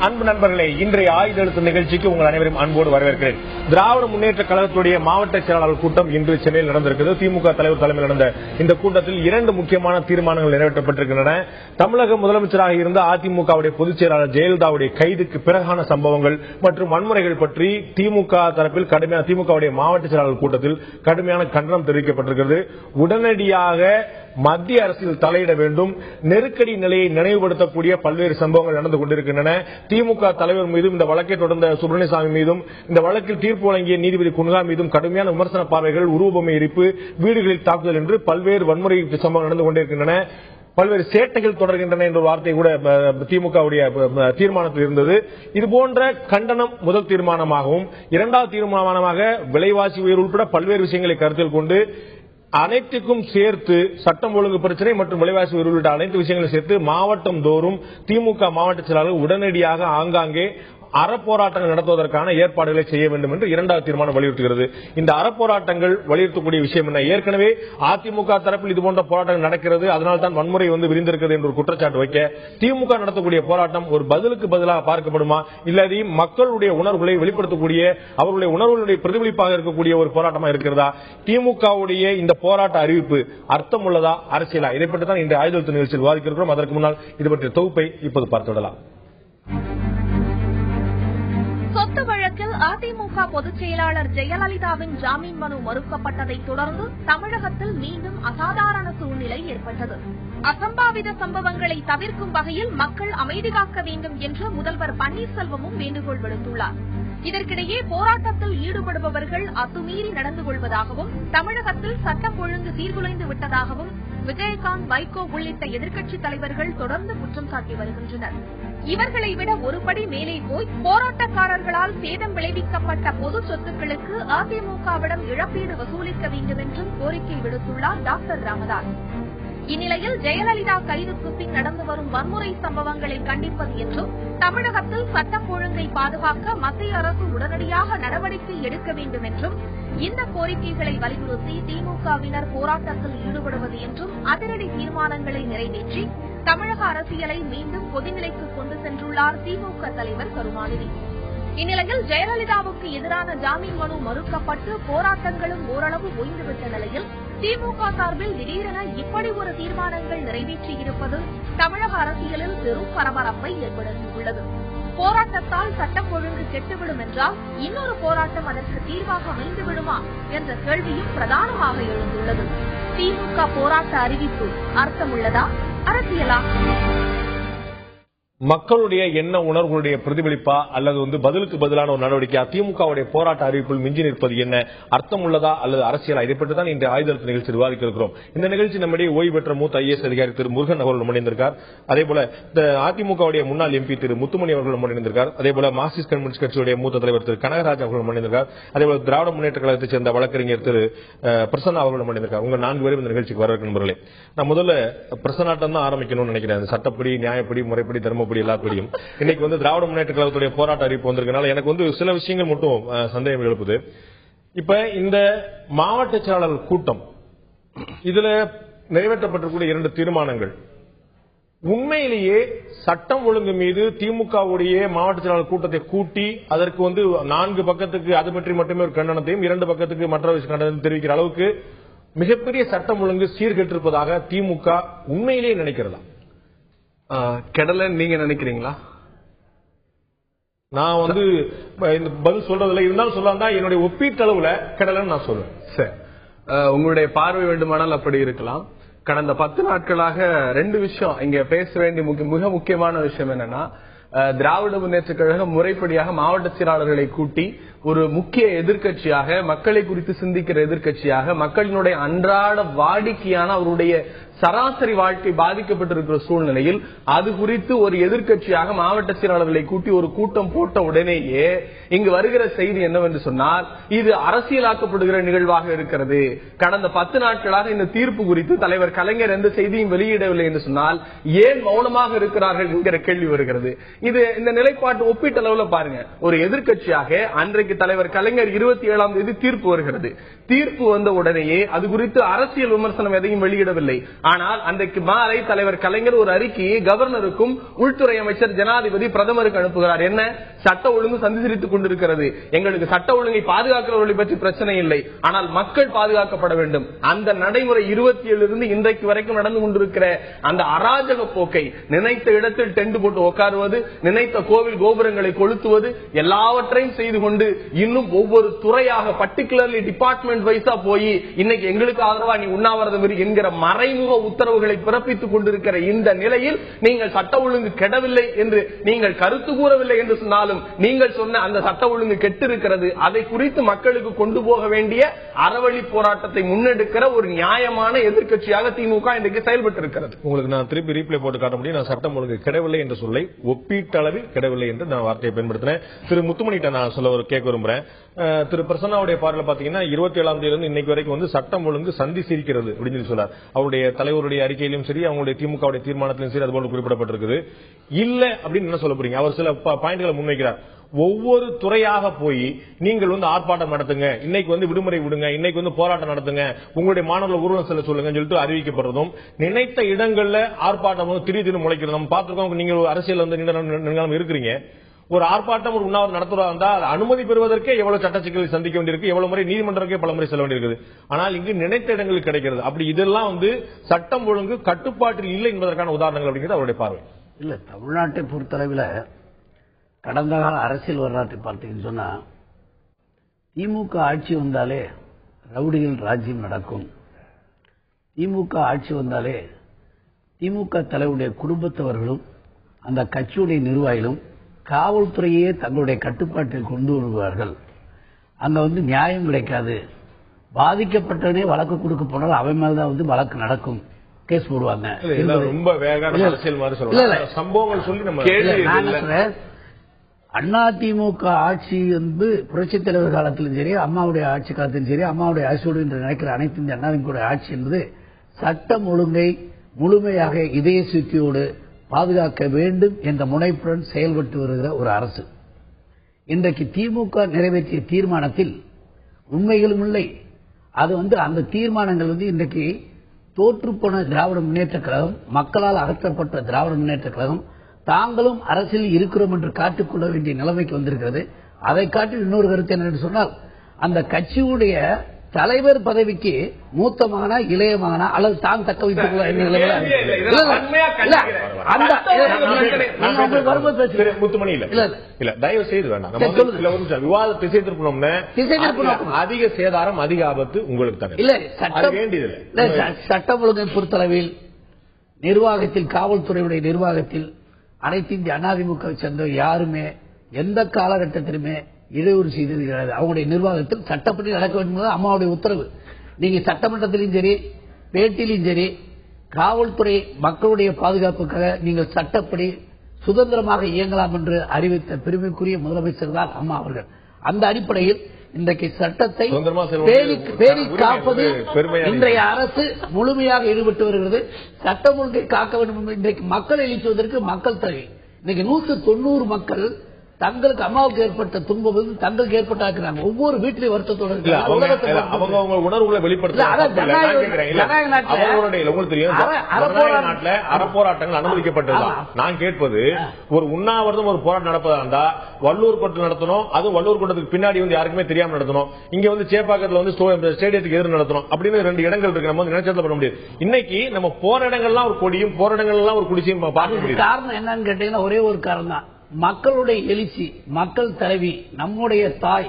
அன்பு நண்பர்களே, இன்றைய ஆயுத எழுத்து நிகழ்ச்சிக்கு உங்கள் அனைவரும் அன்போடு வரவேற்கிறேன். திராவிட முன்னேற்ற கழகத்துடைய மாவட்ட செயலாளர் கூட்டம் இன்று சென்னையில் நடந்திருக்கிறது. திமுக தலைவர் தலைமையில் நடந்த இந்த கூட்டத்தில் 2 முக்கியமான தீர்மானங்கள் நிறைவேற்றப்பட்டிருக்கின்றன. தமிழக முதலமைச்சராக இருந்த அதிமுகவுடைய பொதுச் செயலாளர் ஜெயலலிதாவுடைய கைதுக்கு பிறகான சம்பவங்கள் மற்றும் வன்முறைகள் பற்றி திமுக தரப்பில் கடுமையான திமுகவுடைய மாவட்ட செயலாளர் கூட்டத்தில் கடுமையான கண்டனம் தெரிவிக்கப்பட்டிருக்கிறது. உடனடியாக மத்திய அரசில் தலையிட வேண்டும். நெருக்கடி நிலையை நினைவுபடுத்தக்கூடிய பல்வேறு சம்பவங்கள் நடந்து கொண்டிருக்கின்றன. திமுக தலைவர் மீதும் இந்த வழக்கை தொடர்ந்த சுப்பிரமணியசாமி மீதும் இந்த வழக்கில் தீர்ப்பு வழங்கிய நீதிபதி குன்ஹா மீதும் கடுமையான விமர்சன பார்வைகள், உருவபொம்மை எரிப்பு, வீடுகளில் தாக்குதல் என்று பல்வேறு வன்முறை சம்பவங்கள் நடந்து கொண்டிருக்கின்றன. பல்வேறு சேட்டைகள் தொடர்கின்றன என்ற வார்த்தை கூட திமுகவுடைய தீர்மானத்தில் இருந்தது. இதுபோன்ற கண்டனம் முதல் தீர்மானமாகவும், இரண்டாவது தீர்மானமாக விலைவாசி உயர்வு உட்பட பல்வேறு விஷயங்களை கருத்தில் கொண்டு அனைத்துக்கும் சேர்த்து சட்டம் ஒழுங்கு பிரச்சனை மற்றும் விலைவாசி உயர்வு உள்ளிட்ட அனைத்து விஷயங்களையும் சேர்த்து மாவட்டம் தோறும் திமுக மாவட்ட செயலாளர் உடனடியாக ஆங்காங்கே அறப்போராட்டங்கள் நடத்துவதற்கான ஏற்பாடுகளை செய்ய வேண்டும் என்று இரண்டாவது தீர்மானம் வலியுறுத்துகிறது. இந்த அறப்போராட்டங்கள் வலியுறுத்தக்கூடிய விஷயம் என்ன? ஏற்கனவே அதிமுக தரப்பில் இதுபோன்ற போராட்டங்கள் நடக்கிறது, அதனால்தான் வன்முறை விரிந்திருக்கிறது என்ற ஒரு குற்றச்சாட்டு வைக்க திமுக நடத்தக்கூடிய போராட்டம் ஒரு பதிலுக்கு பதிலாக பார்க்கப்படுமா, இல்லாத மக்களுடைய உணர்வுகளை வெளிப்படுத்தக்கூடிய, அவர்களுடைய உணர்வுகளுடைய பிரதிபலிப்பாக இருக்கக்கூடிய ஒரு போராட்டமா இருக்கிறதா? திமுகவுடைய இந்த போராட்ட அறிவிப்பு அர்த்தம் உள்ளதா, அரசியலா? இதை பற்றி தான் இந்த ஆயுத எழுத்து நிகழ்ச்சியில் விவாதிக்கிறோம். அதற்கு முன்னால் இது பற்றிய தொகுப்பை இப்போது பார்த்துவிடலாம். சொத்து வழக்கில் அதிமுக பொதுச் செயலாளர் ஜெயலலிதாவின் ஜாமீன் மனு மறுக்கப்பட்டதை தொடர்ந்து தமிழகத்தில் மீண்டும் அசாதாரண சூழ்நிலை ஏற்பட்டது. அசம்பாவித சம்பவங்களை தவிர்க்கும் வகையில் மக்கள் அமைதி காக்க வேண்டும் என்று முதல்வர் பன்னீர்செல்வமும் வேண்டுகோள் விடுத்துள்ளார். இதற்கிடையே போராட்டத்தில் ஈடுபடுபவர்கள் அத்துமீறி நடந்து கொள்வதாகவும், தமிழகத்தில் சட்டம் ஒழுங்கு சீர்குலைந்து விட்டதாகவும் விஜயகாந்த், வைகோ உள்ளிட்ட எதிர்க்கட்சித் தலைவர்கள் தொடர்ந்து குற்றம் சாட்டி வருகின்றனர். இவர்களை விட ஒருபடி மேலே போய் போராட்டக்காரர்களால் சேதம் விளைவிக்கப்பட்ட பொது சொத்துக்களுக்கு அதிமுகவிடம் இழப்பீடு வசூலிக்க வேண்டும் என்றும் கோரிக்கை விடுத்துள்ளார் டாக்டர் ராமதாஸ். இந்நிலையில் ஜெயலலிதா கைதுக்கு பின் நடந்து வரும் வன்முறை சம்பவங்களை கண்டிப்பது என்றும், தமிழகத்தில் சட்டம் ஒழுங்கை பாதுகாக்க மத்திய அரசு உடனடியாக நடவடிக்கை எடுக்க வேண்டும் என்றும், இந்த கோரிக்கைகளை வலியுறுத்தி திமுகவினர் போராட்டத்தில் ஈடுபடுவது என்றும் அதிரடி தீர்மானங்களை நிறைவேற்றி தமிழக அரசியலை மீண்டும் பொதுநிலைக்கு கொண்டு சென்றுள்ளார் திமுக தலைவர் கருணாநிதி. இந்நிலையில் ஜெயலலிதாவுக்கு எதிரான ஜாமீன் மனு மறுக்கப்பட்டு போராட்டங்களும் ஓரளவு ஓய்ந்துவிட்ட நிலையில் திமுக சார்பில் திடீரென இப்படி ஒரு தீர்மானங்கள் நிறைவேற்றியிருப்பது தமிழக அரசியலில் பெரும் பரபரப்பை ஏற்படுத்தியுள்ளது. போராட்டத்தால் சட்டம் ஒழுங்கு கெட்டுவிடும் என்றால் இன்னொரு போராட்டம் அதற்கு தீர்வாக அமைந்து விடுமா என்ற கேள்வியும் பிரதானமாக எழுந்துள்ளது. திமுக போராட்ட அறிவிப்பு அர்த்தமுள்ளதா, அரசியலா? மக்களுடைய எண்ண உணர்வுகளுடைய பிரதிபலிப்பா அல்லது பதிலுக்கு பதிலான ஒரு நடவடிக்கை? திமுகவுடைய போராட்ட அறிவிப்பில் மிஞ்சி நிற்பது என்ன? அர்த்தம் உள்ளதா அல்லது அரசியலா? இதை பற்றி தான் இந்த ஆயுத எழுத்து நிகழ்ச்சி விவாதிக்க இருக்கிறோம். இந்த நிகழ்ச்சி நம்முடைய ஓய்வு பெற்ற மூத்த ஐஏஎஸ் அதிகாரி திரு முருகன் அவர்கள் முன்னிருந்திருக்கார். அதேபோல அதிமுகவுடைய முன்னாள் எம்பி திரு முத்துமணி அவர்கள் முன்னிருந்திருக்கார். அதேபோல மார்க்சிஸ்ட் கம்யூனிஸ்ட் கட்சியுடைய மூத்த தலைவர் திரு கனகராஜ் அவர்கள் முன்னிருந்திருக்கார். அதேபோல திராவிட முன்னேற்ற கழகத்தைச் சேர்ந்த வழக்கறிஞர் திரு பிரசன்னா அவர்கள் முன்னிருந்திருக்கார். உங்க 4 பேரும் இந்த நிகழ்ச்சிக்கு வரவேற்க நண்பர்களே. நான் முதல்ல பிரசன்னாட்டம் தான் ஆரம்பிக்கணும்னு நினைக்கிறேன். சட்டப்படி, நியாயப்படி, முறைப்படி, தர்மப்படி எல்லாப்படியும் இன்னைக்கு திராவிட முன்னேற்ற கழகத்துடைய போராட்ட அறிவிப்பு வந்திருக்கனால எனக்கு சில விஷயங்கள் மட்டும் சந்தேகம் எழுப்புது. இப்ப இந்த மாவட்ட செயலாளர் கூட்டம், இதுல நிறைவேற்றப்பட்டிருக்கூடிய 2 தீர்மானங்கள் உண்மையிலேயே சட்டம் ஒழுங்கு மீது திமுகவுடைய மாவட்ட செயலாளர் கூட்டத்தை கூட்டி அதற்கு 4 பக்கத்துக்கு அது பற்றி மட்டுமே ஒரு கண்டனத்தையும் 2 பக்கத்துக்கு மற்ற கண்டனத்தையும் தெரிவிக்கிற அளவுக்கு மிகப்பெரிய சட்டம் ஒழுங்கு சீர்கெட்டிருப்பதாக திமுக உண்மையிலேயே நினைக்கிறதா? கெடலன்னு நீங்க நினைக்கிறீங்களா? நான் இந்த பதில் சொல்றதுல இருந்தாலும் சொல்லலாம், என்னுடைய ஒப்பீட்டளவுல கெடலன்னு நான் சொல்லுவேன். சரி, உங்களுடைய பார்வை வேண்டுமானால் அப்படி இருக்கலாம். கடந்த 10 நாட்களாக 2 விஷயம் இங்க பேச வேண்டிய மிக முக்கியமான விஷயம் என்னன்னா, திராவிட முன்னேற்ற கழகம் முறைப்படியாக மாவட்ட செயலாளர்களை கூட்டி ஒரு முக்கிய எதிர்க்கட்சியாக, மக்களை குறித்து சிந்திக்கிற எதிர்க்கட்சியாக, மக்களினுடைய அன்றாட வாடிக்கையான அவருடைய சராசரி வாழ்க்கை பாதிக்கப்பட்டிருக்கிற சூழ்நிலையில் அது குறித்து ஒரு எதிர்க்கட்சியாக மாவட்ட செயலாளர்களை கூட்டி ஒரு கூட்டம் போட்ட உடனேயே இங்கு வருகிற செய்தி என்னவென்று சொன்னால், இது அரசியலாக்கப்படுகிற நிகழ்வாக இருக்கிறது. கடந்த 10 நாட்களாக இந்த தீர்ப்பு குறித்து தலைவர் கலைஞர் எந்த செய்தியும் வெளியிடவில்லை என்று சொன்னால் ஏன் மௌனமாக இருக்கிறார்கள் என்கிற கேள்வி வருகிறது. இது இந்த நிலைப்பாட்டு ஒப்பீட்டளவுல பாருங்க. ஒரு எதிர்க்கட்சியாக அன்றைக்கு தலைவர் கலைஞர் 27ஆம் தேதி தீர்ப்பு வருகிறது. தீர்ப்பு வந்த உடனேயே அது குறித்து அரசியல் விமர்சனம் எதையும் வெளியிடவில்லை. ஆனால் அன்றைக்கு மாலை தலைவர் கலைஞர் ஒரு அறிக்கையை கவர்னருக்கும் உள்துறை அமைச்சர் ஜனாதிபதி பிரதமருக்கு அனுப்புகிறார். என்ன? சட்ட ஒழுங்கு சந்திசிரித்துக் கொண்டிருக்கிறது, எங்களுக்கு சட்ட ஒழுங்கை பாதுகாக்கிறவர்களை பற்றி பிரச்சனை இல்லை, ஆனால் மக்கள் பாதுகாக்கப்பட வேண்டும். அந்த நடைமுறை 27 இருந்து இன்றைக்கு வரைக்கும் நடந்து கொண்டிருக்கிற அந்த அராஜக போக்கை, நினைத்த இடத்தில் டென்ட் போட்டு உட்காருவது, நினைத்த கோவில் கோபுரங்களை கொளுத்துவது, எல்லாவற்றையும் செய்து கொண்டு இன்னும் ஒவ்வொரு துறையாக பர்டிகுலர்லி டிபார்ட்மெண்ட் வைஸா போய் இன்னைக்கு எங்களுக்கு ஆதரவா நீ உண்ணாவிரதம் என்கிற மறைமுக உத்தரவுகளை பிறப்பித்துக் கொண்டிருக்கிற இந்த நிலையில் நீங்கள் சட்ட ஒழுங்கு கெடவில்லை என்று நீங்கள் கருத்து கூறவில்லை என்று சொன்னாலும் நீங்கள் சொன்ன அந்த சட்ட ஒழுங்கு கெட்டு இருக்கிறது. அதை குறித்து மக்களுக்கு கொண்டு போக வேண்டிய அறவழி போராட்டத்தை முன்னெடுக்கிற ஒரு நியாயமான எதிர்க்கட்சியாக திமுக இன்றைக்கு செயல்பட்டு இருக்கிறது. உங்களுக்கு நான் திருப்பி ரீப்ளே போட்டு காட்ட முடியும். நான் சட்டம் ஒழுங்கு கெடவில்லை என்று சொல்லை ஒப்பீட்டளவில் கெடவில்லை என்று நான் வார்த்தையை பயன்படுத்தினேன். திரு முத்துமணிட்ட நான் சொல்ல ஒரு கேட்க விரும்புறேன். திரு பிரசன்னாவுடைய பார்வையில் பாத்தீங்கன்னா 27ஆம் தேதியிலிருந்து இன்னைக்கு வரைக்கும் வந்து சட்டம் ஒழுங்கு சந்தி சிரிக்கிறது அப்படின்னு சொல்லி சொன்னார். அவருடைய தலைவருடைய அறிக்கையிலும் சரி, அவங்களுடைய திமுக தீர்மானத்திலும் சரி அதுபோல குறிப்பிடப்பட்டிருக்குது. இல்ல அப்படின்னு என்ன சொல்ல போறீங்க? அவர் சில பாயிண்ட்களை முன்வைக்கிறார். ஒவ்வொரு துறையாக போய் நீங்கள் வந்து ஆர்ப்பாட்டம் நடத்துங்க, இன்னைக்கு வந்து விடுமுறை விடுங்க, இன்னைக்கு வந்து போராட்டம் நடத்துங்க, உங்களுடைய மாணவர்கள் ஊர்வலம் செல்ல சொல்லுங்க சொல்லிட்டு அறிவிக்கப்படுறதும், நினைத்த இடங்கள்ல ஆர்ப்பாட்டம் திடீர்னு முளைக்கிறது நம்ம பார்த்திருக்கோம். நீங்க அரசியல் வந்து நீண்ட இருக்கிறீங்க. ஒரு ஆர்ப்பாட்டம் ஒரு உண்ணாவிரதம் நடத்துறதா இருந்தா அனுமதி பெறுவதற்கே எவ்வளவு சட்ட சிக்கலை சந்திக்க வேண்டியிருக்கு, எவ்வளவு முறை நீதிமன்றக்கே பல முறை செல்ல வேண்டியிருக்குது. ஆனால் இங்கு நினைத்த இடங்களுக்கு கிடைக்கிறது. அப்படி இதெல்லாம் வந்து சட்டம் ஒழுங்கு கட்டுப்பாட்டில் இல்லை என்பதற்கான உதாரணங்கள் அப்படிங்கிறது அவருடைய பார்வை. இல்ல, தமிழ்நாட்டை பொறுத்தளவில் கடந்த கால அரசியல் வரலாற்றை பார்த்தீங்கன்னு சொன்னா, திமுக ஆட்சி வந்தாலே ரவுடிகள் ராஜ்யம் நடக்கும், திமுக ஆட்சி வந்தாலே திமுக தலைவருடைய குடும்பத்தவர்களும் அந்த கட்சியுடைய நிர்வாகிகளும் காவல்துறையே தங்களுடைய கட்டுப்பாட்டில் கொண்டு வருவார்கள். அங்க வந்து நியாயம் கிடைக்காது, பாதிக்கப்பட்டவனே வழக்கு கொடுக்க போனாலும் அவன் மேலதான் வந்து வழக்கு நடக்கும், கேஸ் போடுவாங்க. ரொம்ப வேகமான அரசியல் மாதிரி சொல்லுவாங்க. சம்பவங்கள் சொல்லி நம்ம அதிமுக ஆட்சி வந்து புரட்சித் தலைவர் காலத்திலும் சரி, அம்மாவுடைய ஆட்சி காலத்திலும் சரி, அம்மாவுடைய ஆட்சியோடு என்று நினைக்கிற அனைத்து இந்திய அண்ணா திமுக ஆட்சி என்பது சட்டம் ஒழுங்கை முழுமையாக இதய சுத்தியோடு பாதுகாக்க வேண்டும் என்ற முனைப்புடன் செயல்பட்டு வருகிற ஒரு அரசு. இன்றைக்கு திமுக நிறைவேற்றிய தீர்மானத்தில் உண்மைகளும் இல்லை. அது வந்து அந்த தீர்மானங்கள் வந்து இன்றைக்கு தோற்றுப்போன திராவிட முன்னேற்ற கழகம், மக்களால் அகற்றப்பட்ட திராவிட முன்னேற்ற கழகம் தாங்களும் அரசியல் இருக்கிறோம் என்று காட்டிக்கொள்ள வேண்டிய நிலைமைக்கு வந்திருக்கிறது. அதை காட்டி இன்னொரு கருத்து என்னன்னு சொன்னால், அந்த கட்சியுடைய தலைவர் பதவிக்கு மூத்த மகனா இளைய மகனா அல்லது தான் தக்க வைத்துக் கொள்ள தயவு செய்து வேண்டாம், விவாதத்தை அதிக சேதாரம் அதிக ஆபத்து உங்களுக்கு தான் இல்ல. சட்டம் ஒழுங்கை பொறுத்தளவில் நிர்வாகத்தில், காவல்துறையுடைய நிர்வாகத்தில் அனைத்து இந்திய அதிமுக சேர்ந்த யாருமே எந்த காலகட்டத்திலுமே இடையூறு செய்தது கிடையாது. அவங்களுடைய நிர்வாகத்தில் சட்டப்படி நடக்க வேண்டும் அம்மாவுடைய உத்தரவு. நீங்க சட்டமன்றத்திலும் சரி, பேட்டியிலும் சரி, காவல்துறை மக்களுடைய பாதுகாப்புக்காக நீங்கள் சட்டப்படி சுதந்திரமாக இயங்கலாம் என்று அறிவித்த பெருமைக்குரிய முதலமைச்சர் தான் அம்மா அவர்கள். அந்த அடிப்படையில் இன்றைக்கு சட்டத்தை பேணி காப்பது இன்றைய அரசு முழுமையாக ஈடுபட்டு வருகிறது. சட்டம் ஒழுங்கை காக்க வேண்டும். இன்றைக்கு மக்கள் எழுச்சுவதற்கு மக்கள் தேவை. இன்னைக்கு 190 மக்கள் தங்களுக்கு அம்மாவுக்கு ஏற்பட்ட துன்பம் வந்து தங்களுக்கு ஏற்பட்டாக்குறாங்க. ஒவ்வொரு வீட்டிலையும் வருத்தத்தோடு அவங்க உணர்வுகளை வெளிப்படுத்த அறப்போராட்டங்கள் அனுமதிக்கப்பட்டதுதான். நான் கேட்பது, ஒரு உண்ணாவிரதம் ஒரு போராட்டம் நடப்பதா இருந்தா வள்ளூர் கோட்டத்தில் நடத்தணும், அது வள்ளூர் கோட்டத்துக்கு பின்னாடி வந்து யாருக்குமே தெரியாம நடத்தணும், இங்க வந்து சேப்பாக்கத்துல வந்து ஸ்டேடியத்துக்கு எதிர் நடத்தணும் அப்படின்னு 2 இடங்கள் இருக்கு. நம்ம நினைச்சது பண்ண முடியாது. இன்னைக்கு நம்ம போற இடங்கள்லாம் ஒரு கொடியும், போற இடங்கள்லாம் ஒரு குடிசையும் பார்க்க முடியும். காரணம் என்னன்னு கேட்டீங்கன்னா ஒரே ஒரு காரணம் தான், மக்களுடைய எழுச்சி, மக்கள் தலைவி, நம்முடைய தாய்,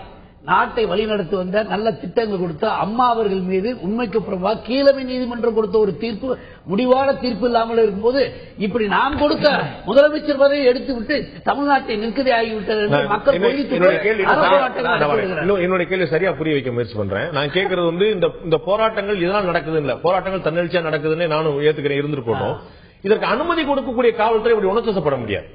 நாட்டை வழிநடத்தி வந்த நல்ல திட்டங்கள் கொடுத்த அம்மா அவர்கள் மீது உண்மைக்கு புறம்பா கீழமை நீதிமன்றம் கொடுத்த ஒரு தீர்ப்பு, முடிவான தீர்ப்பு இல்லாமல் இருக்கும்போது இப்படி நாம் கொடுத்த முதலமைச்சர் பதவியை எடுத்துவிட்டு தமிழ்நாட்டை நிற்கதி ஆகிவிட்டது என்று மக்கள் என்னுடைய கேள்வி சரியா புரிய வைக்க முயற்சி பண்றேன். நான் கேட்கறது வந்து இந்த போராட்டங்கள் இதெல்லாம் நடக்குது இல்ல, போராட்டங்கள் தன்னெழுச்சியா நடக்குதுன்னு நானும் ஏத்துக்கிறேன், இருந்துட்டு போட்டோம். இதற்கு அனுமதி கொடுக்கக்கூடிய காவல்துறை இப்படி உணர்ச்சப்பட முடியாது.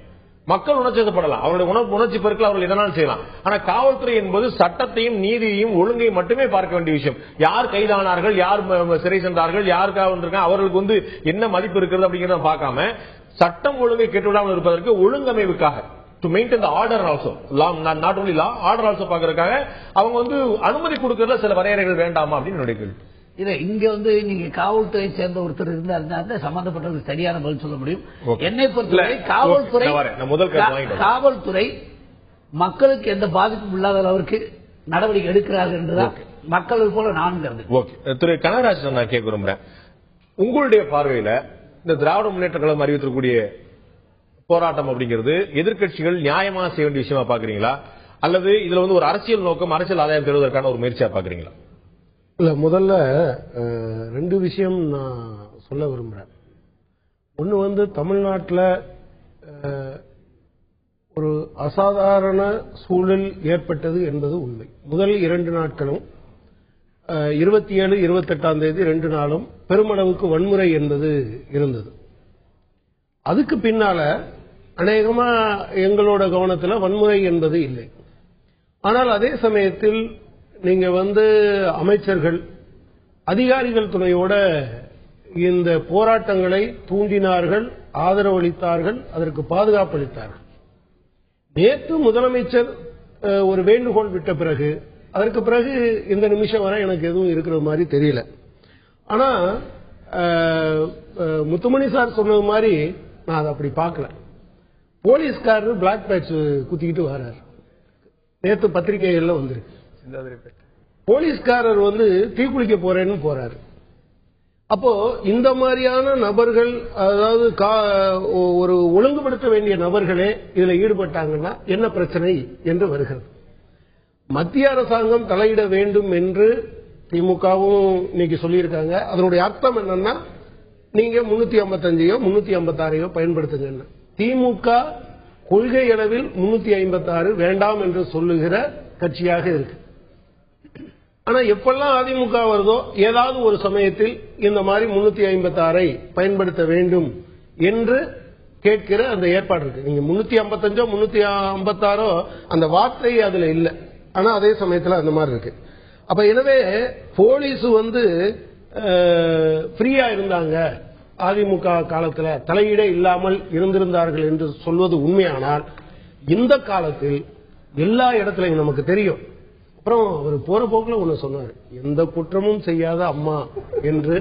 மக்கள் உணர்ச்சிப்படலாம், அவருடைய உணர்ச்சி பெருக்கல் அவர்கள் எதனால் செய்யலாம். ஆனா காவல்துறை என்பது சட்டத்தையும் நீதியையும் ஒழுங்கையும் மட்டுமே பார்க்க வேண்டிய விஷயம். யார் கைதானார்கள், யார் சிறை சென்றார்கள், யாருக்காக வந்திருக்காங்க, அவர்களுக்கு வந்து என்ன மதிப்பு இருக்கிறது அப்படிங்கறத பார்க்காம சட்டம் ஒழுங்கை கேட்டுவிடாமல் இருப்பதற்கு ஒழுங்கமைவுக்காக, to maintain the order also, not only law, order also பார்க்கறதுக்காக அவங்க வந்து அனுமதி கொடுக்கறதுல சில வரையறைகள் வேண்டாமா அப்படின்னு என்னுடைய கேள்வி. இல்ல இங்க நீங்க காவல்துறை சேர்ந்த ஒருத்தர் இருந்தா சம்பந்தப்பட்டவருக்கு சரியான பதில் சொல்ல முடியும். என்னை பொறுத்தவரை காவல்துறை மக்களுக்கு எந்த பாதிப்பும் இல்லாத அளவிற்கு நடவடிக்கை எடுக்கிறார்கள் என்றுதான் மக்கள் போல நான் கருது. திரு கனகராஜ் நான் கேட்க விரும்புறேன், உங்களுடைய பார்வையில இந்த திராவிட முன்னேற்ற கழகம் அறிவித்திருக்கக்கூடிய போராட்டம் அப்படிங்கிறது எதிர்க்கட்சிகள் நியாயமா செய்ய வேண்டிய விஷயமா பாக்குறீங்களா, அல்லது இதுல ஒரு அரசியல் நோக்கம், அரசியல் ஆதாயம் பெறுவதற்கான ஒரு முயற்சியா பாக்குறீங்களா? இல்ல, முதல்ல 2 விஷயம் நான் சொல்ல விரும்புறேன். ஒன்னு தமிழ்நாட்டில் ஒரு அசாதாரண சூழல் ஏற்பட்டது என்பது உண்மை. முதல் 2 நாட்களும் 27, 28ஆம் தேதி 2 நாளும் பெருமளவுக்கு வன்முறை என்பது இருந்தது. அதுக்கு பின்னால அநேகமா எங்களோட கவனத்தில் வன்முறை என்பது இல்லை. ஆனால் அதே சமயத்தில் நீங்க அமைச்சர்கள் அதிகாரிகள் துணையோட இந்த போராட்டங்களை தூண்டினார்கள், ஆதரவளித்தார்கள், அதற்கு பாதுகாப்பு அளித்தார்கள். நேற்று முதலமைச்சர் ஒரு வேண்டுகோள் விட்ட பிறகு அதற்கு பிறகு இந்த நிமிஷம் வரை எனக்கு எதுவும் இருக்கிற மாதிரி தெரியல. ஆனா முத்துமணி சார் சொன்னது மாதிரி நான் அதை அப்படி பார்க்கல. போலீஸ்காரர் பிளாக் பேட்ச் குத்திக்கிட்டு வர்றாரு. நேற்று பத்திரிகைகள்ல வந்திருக்கு. போலீஸ்காரர் தீக்குளிக்க போறேன்னு போறாரு. அப்போ இந்த மாதிரியான நபர்கள், அதாவது ஒரு ஒழுங்குபடுத்த வேண்டிய நபர்களே இதுல ஈடுபட்டாங்கன்னா என்ன பிரச்சனை என்று வருகிறது. மத்திய அரசாங்கம் தலையிட வேண்டும் என்று திமுகவும் இன்னைக்கு சொல்லியிருக்காங்க. அதனுடைய அர்த்தம் என்னன்னா, நீங்க 355 356 பயன்படுத்துங்க. திமுக கொள்கை அளவில் 356 வேண்டாம் என்று சொல்லுகிற கட்சியாக இருக்கு. ஆனா எப்பெல்லாம் அதிமுக வருதோ ஏதாவது ஒரு சமயத்தில் இந்த மாதிரி 356 பயன்படுத்த வேண்டும் என்று கேட்கிற அந்த ஏற்பாடு இருக்கு. நீங்க 355 356 அந்த வார்த்தை அதுல இல்ல, ஆனா அதே சமயத்தில் அந்த மாதிரி இருக்கு. அப்ப எனவே போலீஸ் ஃப்ரீயா இருந்தாங்க, அதிமுக காலத்தில் தலையீடே இல்லாமல் இருந்திருந்தார்கள் என்று சொல்வது உண்மையானால், இந்த காலத்தில் எல்லா இடத்துலையும் நமக்கு தெரியும். அப்புறம் அவர் போற போக்குல ஒண்ணு சொன்னார், எந்த குற்றமும் செய்யாத அம்மா என்று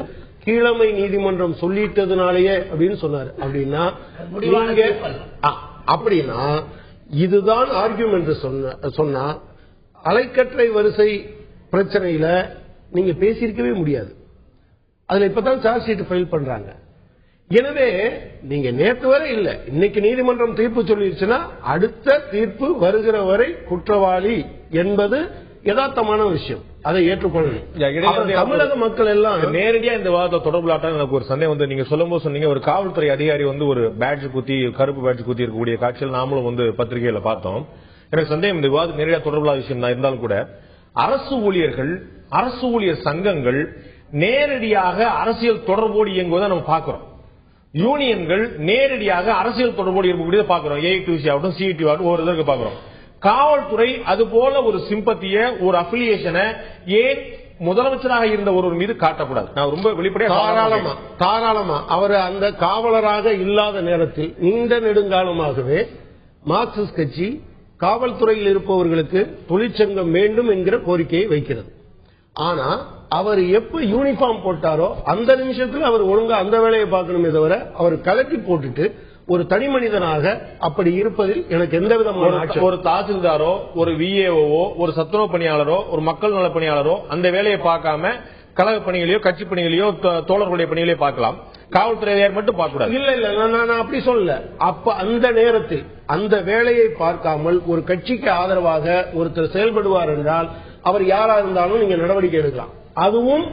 கீழமை நீதிமன்றம் சொல்லிட்டதுனாலேயே அப்படின்னு சொன்னார். அப்படின்னா இதுதான் ஆர்கியூமெண்ட் சொன்னா அலைக்கற்றை வரிசை பிரச்சனையில நீங்க பேசியிருக்கவே முடியாது. அதுல இப்பதான் சார்ஜ் ஷீட் ஃபைல் பண்றாங்க. எனவே நீங்க நேற்று வரை இல்ல, இன்னைக்கு நீதிமன்றம் தீர்ப்பு சொல்லிருச்சுன்னா அடுத்த தீர்ப்பு வருகிற வரை குற்றவாளி என்பது யதார்த்தமான விஷயம். அதை ஏற்றுக்கொள்ளணும். தமிழக மக்கள் எல்லாம் நேரடியா இந்த வாதத்தை தொடர்புலாட்டா எனக்கு ஒரு சந்தேகம் நீங்க சொல்லும் போது சொன்னீங்க, ஒரு காவல்துறை அதிகாரி ஒரு பேட்ஜ் குத்தி, கருப்பு பேட்ஜ் குத்தி இருக்கக்கூடிய காட்சியில் நாமளும் பத்திரிகையில பார்த்தோம். எனக்கு சந்தேகம், இந்த விவாதம் நேரடியா தொடர்புலாத விஷயம் தான் இருந்தாலும் கூட, அரசு ஊழியர்கள், அரசு ஊழியர் சங்கங்கள் நேரடியாக அரசியல் தொடர்போடு இயங்குவதை நம்ம பார்க்கிறோம். யூனியன்கள் நேரடியாக அரசியல் தொடர்போடு இருக்கக்கூடியதை பார்க்கிறோம். ஏஐடிசி ஆகட்டும், சிஇடி ஆகட்டும், ஒரு இதற்கு பார்க்கிறோம். காவல்துறை அது போல ஒரு சிம்பத்திய, ஒரு அபிலியேஷனை ஏன் முதலமைச்சராக இருந்த ஒருவர் மீது காட்டக்கூடாது? நான் ரொம்ப வெளிப்படையாக தாராளமா அவர் அந்த காவலராக இல்லாத நேரத்தில் நீண்ட நெடுங்காலமாகவே மார்க்சிஸ்ட் கட்சி காவல்துறையில் இருப்பவர்களுக்கு தொழிற்சங்கம் வேண்டும் என்கிற கோரிக்கையை வைக்கிறது. ஆனா அவர் எப்ப யூனிஃபார்ம் போட்டாரோ அந்த நிமிஷத்தில் அவர் ஒழுங்கா அந்த வேலையை பார்க்கணுமே தவிர அவர் கலட்டி போட்டுட்டு ஒரு தனி மனிதனாக அப்படி இருப்பதில் எனக்கு எந்த விதமான ஒரு தாசில்தாரோ, ஒரு விஏஓ, ஒரு சத்துணவு பணியாளரோ, ஒரு மக்கள் நல பணியாளரோ அந்த வேலையை பார்க்காம கழக பணிகளையோ, கட்சி பணிகளையோ, தோழர்களுடைய பணிகளையோ பார்க்கலாம். காவல்துறையார் மட்டும் பார்க்க கூடாது. இல்ல இல்ல, நான் அப்படி சொல்லல. அப்ப அந்த நேரத்தில் அந்த வேலையை பார்க்காமல் ஒரு கட்சிக்கு ஆதரவாக ஒருத்தர் செயல்படுவார் என்றால் அவர் யாரா இருந்தாலும் நீங்க நடவடிக்கை எடுக்கலாம். அதுவும்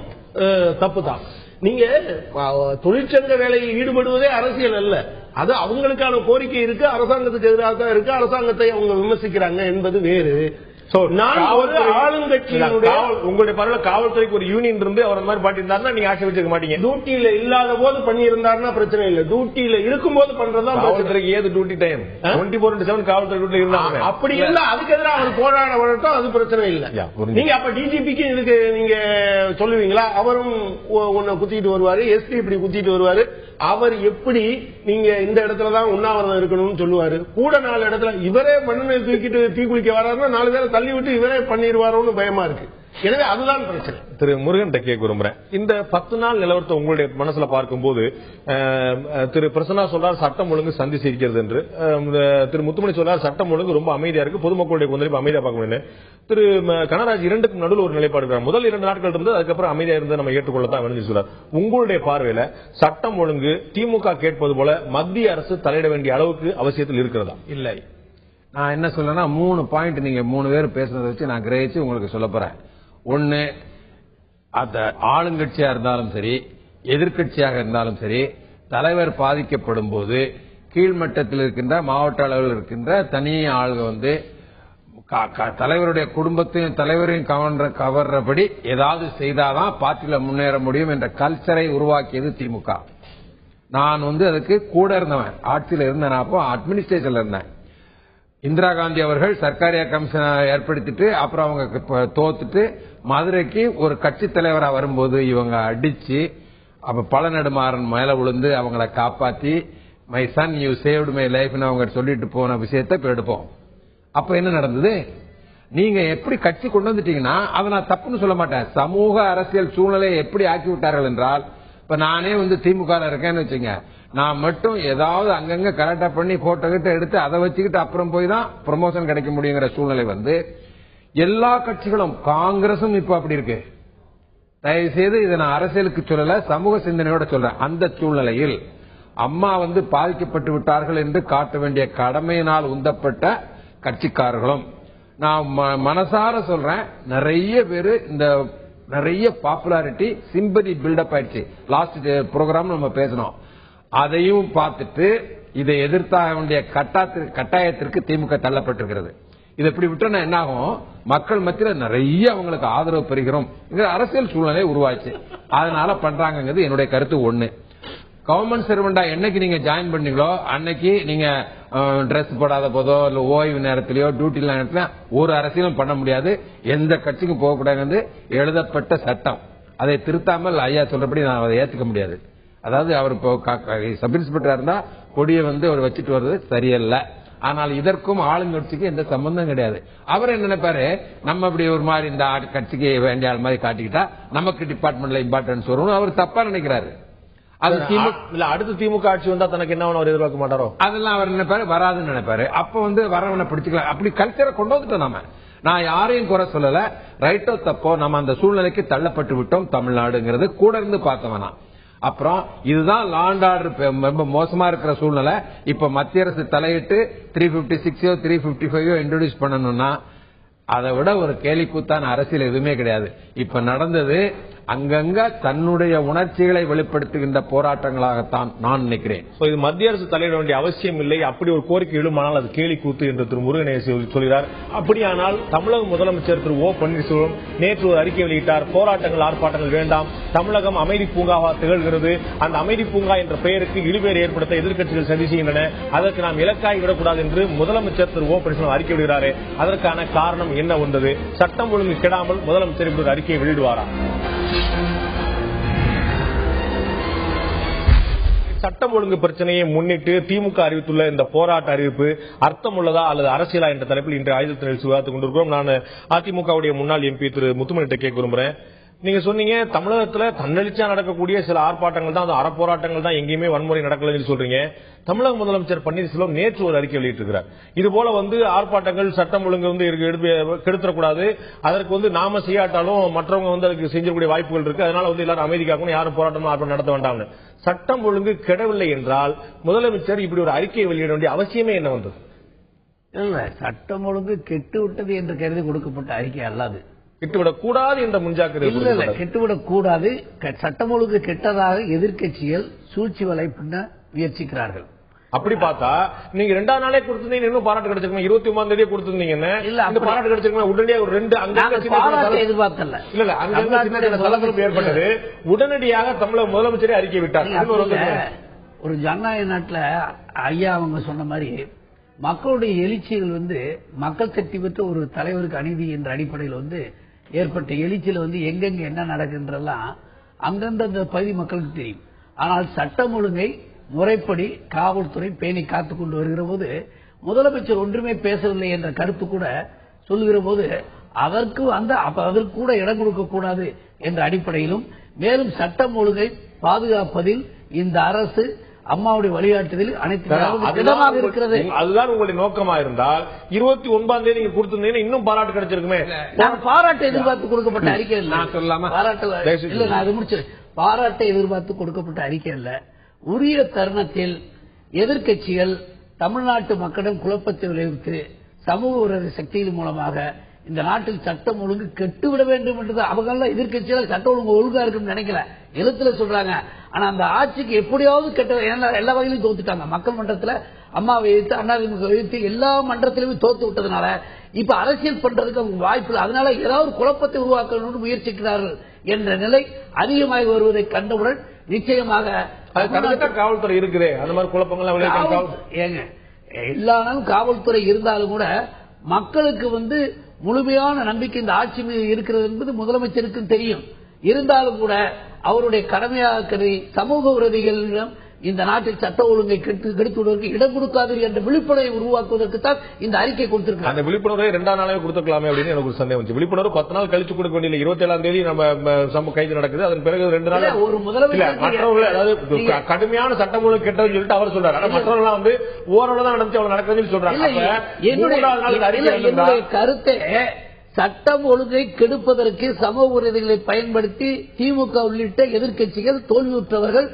தப்பு தான். நீங்க தொழிற்சங்க வேலையில் ஈடுபடுவதே அரசியல் அல்ல. அது அவங்களுக்கான கோரிக்கை இருக்கு, அரசாங்கத்துக்கு எதிராக தான் இருக்கு, அரசாங்கத்தை அவங்க விமர்சிக்கிறாங்க என்பது வேறு. உங்களுடைய பார்வையில காவல்துறைக்கு ஒரு யூனியன் இருந்து அவர் அந்த மாதிரி பாட்டிருந்தாருன்னா நீங்க ஆட்சேபிக்க மாட்டீங்க. டியூட்டியில இல்லாத போது பண்ணியிருந்தாருன்னா பிரச்சனை இல்லை, டியூட்டியில இருக்கும் போது பண்றதுதான் காவல்துறைக்கு ஏது டியூட்டி டைம் 24/7 காவல்துறை டியூட்டில இருந்தாங்க. அப்படி இல்ல, அதுக்கு எதிராக அவர் போராட வரட்டும், அது பிரச்சனை இல்லை. நீங்க அப்ப டிஜிபிக்கு இதுக்கு நீங்க சொல்லுவீங்களா? அவரும் உன்னை குத்திட்டு வருவாரு, எஸ்பி இப்படி குத்திட்டு வருவாரு, அவர் எப்படி நீங்க இந்த இடத்துலதான் உண்ணாவிரதம் இருக்கணும்னு சொல்லுவாரு. கூட 4 இடத்துல இவரே மண்ணை தூக்கிட்டு தீக்குளிக்க வராருன்னா 4 பேரை தள்ளி விட்டு இவரே பண்ணிடுவாரோன்னு பயமா இருக்கு. எனவே அதுதான் பிரச்சனை. திரு முருகன் கேட்க விரும்புறேன். இந்த 10 நாள் நிலவரத்தை உங்களுடைய மனசுல பார்க்கும்போது திரு பிரசன்னா சொல்றார் சட்டம் ஒழுங்கு சந்தி சிரிக்கிறது என்று, திரு முத்துமணி சொல்றார் சட்டம் ஒழுங்கு ரொம்ப அமைதியா இருக்கு, பொதுமக்களுடைய கொந்தளிப்பு அமைதியா பார்க்க முடியும். திரு கனகராஜ் இரண்டுக்கும் நடுவில் ஒரு நிலைப்பாடு. முதல் 2 நாட்கள் இருந்து அதுக்கப்புறம் அமைதியா இருந்து நம்ம ஏற்றுக்கொள்ளத்தான் வேணும் சொல்றார். உங்களுடைய பார்வையில சட்டம் ஒழுங்கு திமுக கேட்பது போல மத்திய அரசு தலையிட வேண்டிய அளவுக்கு அவசியத்தில் இருக்கிறதா? இல்லை. நான் என்ன சொல்லனா 3 பாயிண்ட் நீங்க 3 பேர் பேசுறதை வச்சு நான் கிரகிச்சு உங்களுக்கு சொல்ல போறேன். ஒன்னு, அந்த ஆளுங்கட்சியா இருந்தாலும் சரி எதிர்கட்சியாக இருந்தாலும் சரி தலைவர் பாதிக்கப்படும் போது கீழ்மட்டத்தில் இருக்கின்ற மாவட்ட அளவில் இருக்கின்ற தனி ஆளுங்க தலைவருடைய குடும்பத்தையும் தலைவரையும் கவர்றபடி ஏதாவது செய்தாதான் பார்ட்டியில முன்னேற முடியும் என்ற கல்ச்சரை உருவாக்கியது திமுக. நான் அதுக்கு கூட இருந்தவன், ஆட்சியில் இருந்தேன், அப்போ அட்மினிஸ்ட்ரேஷன்ல இருந்தேன். இந்திரா காந்தி அவர்கள் சர்க்காரியா கமிஷனை ஏற்படுத்திட்டு அப்புறம் அவங்க தோத்துட்டு மதுரைக்கு ஒரு கட்சி தலைவரா வரும்போது இவங்க அடிச்சு அப்ப பழநெடுமாறன் மேல விழுந்து அவங்களை காப்பாத்தி my son you saved my life அவங்க சொல்லிட்டு போன விஷயத்தை இப்ப எடுப்போம். அப்ப என்ன நடந்தது? நீங்க எப்படி கட்சி கொண்டு வந்துட்டீங்கன்னா அதை நான் தப்புன்னு சொல்ல மாட்டேன். சமூக அரசியல் சூழ்நிலையை எப்படி ஆக்கி விட்டார்கள் என்றால், இப்ப நானே திமுக இருக்கேன்னு வச்சுங்க, நான் மட்டும் ஏதாவது அங்கங்க கரெக்டா பண்ணி போட்டோ கிட்ட எடுத்து அதை வச்சுக்கிட்டு அப்புறம் போய் தான் ப்ரமோஷன் கிடைக்க முடியுங்கிற சூழ்நிலை எல்லா கட்சிகளும், காங்கிரசும் இப்ப அப்படி இருக்கு. தயவு செய்து இதை நான் அரசியலுக்கு சொல்லல, சமூக சிந்தனையோட சொல்றேன். அந்த சூழ்நிலையில் அம்மா பாதிக்கப்பட்டு விட்டார்கள் என்று காட்ட வேண்டிய கடமையினால் உந்தப்பட்ட கட்சிக்காரர்களும், நான் மனசார சொல்றேன், நிறைய பேரு இந்த நிறைய பாப்புலாரிட்டி சிம்பதி பில்டப் ஆயிடுச்சு. லாஸ்ட் ப்ரோக்ராம் நம்ம பேசணும், அதையும் பார்த்துட்டு இதை எதிர்த்தாக வேண்டிய கட்டாயத்திற்கு திமுக தள்ளப்பட்டிருக்கிறது. இது எப்படி விட்டோம்னா என்ன ஆகும்? மக்கள் மத்தியில் நிறைய அவங்களுக்கு ஆதரவு பெறுகிறோம், அரசியல் சூழ்நிலை உருவாச்சு, அதனால பண்றாங்கிறது என்னுடைய கருத்து. ஒண்ணு, கவர்மெண்ட் சர்வெண்டா என்னைக்கு நீங்க ஜாயின் பண்ணீங்களோ அன்னைக்கு நீங்க டிரெஸ் போடாத போதோ இல்ல ஓய்வு நேரத்திலயோ டியூட்டி நேரத்துல ஒரு அரசியலும் பண்ண முடியாது, எந்த கட்சிக்கும் போகக்கூடாது, எழுதப்பட்ட சட்டம். அதை திருத்தாமல் ஐயா சொல்றபடி நான் அதை ஏத்துக்க முடியாது. அதாவது அவர் இப்போ சப் இன்ஸ்பெக்டரா இருந்தா கொடியை அவர் வச்சுட்டு வர்றது சரியல்ல. ஆனால் இதற்கும் ஆளுங்கட்சிக்கு எந்த சம்பந்தம் கிடையாது. அவர் என்ன நினைப்பாரு, நம்ம இப்படி ஒரு மாதிரி இந்த கட்சிக்கு வேண்டிய ஆள் மாதிரி காட்டிக்கிட்டா நமக்கு டிபார்ட்மெண்ட்ல இம்பார்ட்டன்ஸ் வரும், அவர் தப்பா நினைக்கிறாரு. அது அடுத்து திமுக ஆட்சி வந்தா தனக்கு என்ன அவர் எதிர்பார்க்க மாட்டாரோ, அதெல்லாம் அவர் நினைப்பாரு, வராதுன்னு நினைப்பாரு. அப்ப வரவனை பிடிச்சுக்கலாம், அப்படி கல்ச்சரை கொண்டு வந்துட்டோம் நாம. நான் யாரையும் குறை சொல்லல, ரைட்டோ தப்போ நம்ம அந்த சூழ்நிலைக்கு தள்ளப்பட்டு விட்டோம் தமிழ்நாடுங்கிறது கூட இருந்து பார்த்தவனா. அப்புறம் இதுதான் லா அண்ட் ஆர்டர் ரொம்ப மோசமா இருக்கிற சூழ்நிலை. இப்ப மத்திய அரசு தலையிட்டு 356 355 இன்ட்ரோடியூஸ் பண்ணணும்னா அதை விட ஒரு கேலிக்கூத்தான அரசியல் எதுவுமே கிடையாது. இப்ப நடந்தது அங்கங்க தன்னுடைய உணர்ச்சிகளை வெளிப்படுத்துகின்ற போராட்டங்களாகத்தான் நான் நினைக்கிறேன். இது மத்திய அரசு தலையிட வேண்டிய அவசியம் இல்லை, அப்படி ஒரு கோரிக்கை எழுமானால் அது கேலி கூத்து என்று திரு முருகன் சொல்கிறார். அப்படியானால் தமிழக முதலமைச்சர் திரு ஓ பன்னீர்செல்வம் நேற்று ஒரு அறிக்கை வெளியிட்டார். போராட்டங்கள் ஆர்ப்பாட்டங்கள் வேண்டாம், தமிழகம் அமைதி பூங்காவாக திகழ்கிறது, அந்த அமைதி பூங்கா என்ற பெயருக்கு இழுவேறு ஏற்படுத்த எதிர்க்கட்சிகள் சதி செய்கின்றன, அதற்கு நாம் இலக்காகி விடக்கூடாது என்று முதலமைச்சர் திரு ஓ பன்னீர்செல்வம் அறிக்கை விடுகிறார். அதற்கான காரணம் என்ன வந்தது? சட்டம் ஒழுங்கு கெடாமல் முதலமைச்சர் இப்படி ஒரு அறிக்கையை வெளியிடுவாரா? சட்டம் ஒழுங்கு பிரச்சனையை முன்னிட்டு திமுக அறிவித்துள்ள இந்த போராட்ட அறிவிப்பு அர்த்தமுள்ளதா அல்லது அரசியலா என்ற தலைப்பில் இன்று ஆயுதத்தில் விவாதித்துக் கொண்டிருக்கிறோம். நான் அதிமுகவுடைய முன்னாள் எம்பி திரு முத்துமணிட்ட கேட்க விரும்புறேன். நீங்க சொன்னீங்க தமிழகத்துல தன்னெழுச்சியா நடக்கக்கூடிய சில ஆர்ப்பாட்டங்கள் தான், அறப்போராட்டங்கள் தான், எங்கேயுமே வன்முறை நடக்கலன்னு சொல்றீங்க. தமிழக முதலமைச்சர் பன்னீர்செல்வம் நேற்று ஒரு அறிக்கை வெளியிட்டிருக்கிறார். இது போல ஆர்ப்பாட்டங்கள் சட்டம் ஒழுங்கு கெடுத்துடக்கூடாது, அதற்கு நாம செய்யாட்டாலும் மற்றவங்க அதுக்கு செஞ்சக்கூடிய வாய்ப்புகள் இருக்கு, அதனால எல்லாரும் அமைதிக்காக யாரும் போராட்டம் ஆர்ப்பாட்டம் நடத்த வேண்டாம்னு. சட்டம் ஒழுங்கு கெடவில்லை என்றால் முதலமைச்சர் இப்படி ஒரு அறிக்கையை வெளியிட வேண்டிய அவசியமே என்ன வந்தது? சட்டம் ஒழுங்கு கெட்டு விட்டது என்று கருதி கொடுக்கப்பட்ட அறிக்கை அல்லாது. கெட்டுவிடக் கூடாது என்ற முன்ஜாக்கிரதை. கெட்டுவிடக் கூடாது, சட்டம் ஒழுங்கு கெட்டதாக எதிர்க்கட்சிகள் சூழ்ச்சி வலை பின்ன முயற்சிக்கிறார்கள். அப்படி பார்த்தா நீங்க 2ஆம் நாளே கொடுத்திருந்தீங்க, இன்னும் பாராட்டு கிடைச்சிருக்கீங்க. 23ஆம் தேதியே கொடுத்திருந்தீங்க, பாராட்டு கிடைச்சிருக்கீங்க. உடனடியாக ஒரு 2 எதிர்பார்க்கல, இல்ல அங்க தளர்வு ஏற்பட்டது. உடனடியாக தமிழக முதலமைச்சரே அறிக்கை விட்டார். ஒரு ஜனநாயக நாட்டில் ஐயா அவங்க சொன்ன மாதிரி மக்களுடைய எழுச்சிகள் மக்கள் சக்தி பெற்ற ஒரு தலைவருக்கு அநீதி என்ற அடிப்படையில் ஏற்பட்ட எழுச்சியில் எங்கெங்க என்ன நடக்குன்றெல்லாம் அந்தந்த பகுதி மக்களுக்கு தெரியும். ஆனால் சட்டம் ஒழுங்கை முறைப்படி காவல்துறை பேணி காத்துக் கொண்டு வருகிற போது முதலமைச்சர் ஒன்றுமே பேசவில்லை என்ற கருத்து கூட சொல்லுகிற போது அதற்கு கூட இடம் கொடுக்க கூடாது என்ற அடிப்படையிலும், மேலும் சட்டம் ஒழுங்கை பாதுகாப்பதில் இந்த அரசு அம்மாவுடைய வழிகாட்டுதல் அனைத்து இடமாக இருக்கிறது. அதுதான் உங்களுடைய நோக்கமா இருந்தால் 29ஆம் தேதி நீங்க கொடுத்திருந்தீங்கன்னா இன்னும் பாராட்டு கிடைச்சிருக்குமே. நான் பாராட்டை எதிர்பார்த்து கொடுக்கப்பட்ட அறிக்கை இல்லை. நான் அது முடிச்சு பாராட்டை எதிர்பார்த்து கொடுக்கப்பட்ட அறிக்கை இல்ல. உரிய தருணத்தில் எதிர்க்கட்சிகள் தமிழ்நாட்டு மக்களிடம் குழப்பத்தை விளைவித்து சமூக விரோத சக்தியின் மூலமாக இந்த நாட்டில் சட்டம் ஒழுங்கு கெட்டுவிட வேண்டும் என்று அவங்க எதிர்க்கட்சிகள் சட்டம் ஒழுங்கு ஒழுங்கா இருக்குன்னு நினைக்கல, எழுத்துல சொல்றாங்க. ஆனா அந்த ஆட்சிக்கு எப்படியாவது கெட்ட எல்லா வகையிலும் தோத்துட்டாங்க. மக்கள் மன்றத்தில் அம்மாவை எதிர்த்து, அதிமுக எதிர்த்து எல்லா மன்றத்திலுமே தோத்து விட்டதுனால இப்ப அரசியல் பண்றதுக்கு அவங்க வாய்ப்பு இல்லை. அதனால ஏதாவது குழப்பத்தை உருவாக்கணும்னு முயற்சிக்கிறார்கள் என்ற நிலை அதிகமாக வருவதை கண்டவுடன் நிச்சயமாக காவல்துறை இருக்குது. அந்த மாதிரி குழப்பங்கள் ஏங்க எல்லா நாளும் காவல்துறை இருந்தாலும் கூட மக்களுக்கு முழுமையான நம்பிக்கை இந்த ஆட்சி மீது இருக்கிறது என்பது முதலமைச்சருக்கு தெரியும். இருந்தாலும் கூட அவருடைய கடமையாக கருதி சமூக விரோதிகளிடம் இந்த நாட்டில் சட்ட ஒழுங்கை கெடுத்துவதற்கு இடம் கொடுக்காதீர்கள் என்ற விழிப்புணர்வை உருவாக்குவதற்கு தான் இந்த அறிக்கை கொடுத்திருக்காங்க. அந்த விழிப்புணர்வை 2ஆம் நாளே கொடுத்துக்கலாமே அப்படின்னு எனக்கு ஒரு சந்தேகம் வந்து. விழிப்புணர்வு 10 நாள் கழிச்சு கொடுக்க வேண்டிய 27ஆம் தேதி நம்ம கைது நடக்குது. அதன் பிறகு 2 நாள் ஒரு முதலமைச்சர் மற்றவர்கள் அதாவது கடுமையான சட்டம் ஒழுங்கு கெட்டதுன்னு சொல்லிட்டு அவர் சொல்றாரு. ஆனா மற்றவர்கள் ஓரளவு தான் நடந்துச்சு அவ்வளவு நடக்குதுன்னு சொல்றாங்க. என்னுடைய கருத்தை சட்டம் ஒழுங்கை கெடுப்பதற்கு சமூக விரோதிகளை பயன்படுத்தி திமுக உள்ளிட்ட எதிர்க்கட்சிகள் தோல்வியுற்றவர்கள்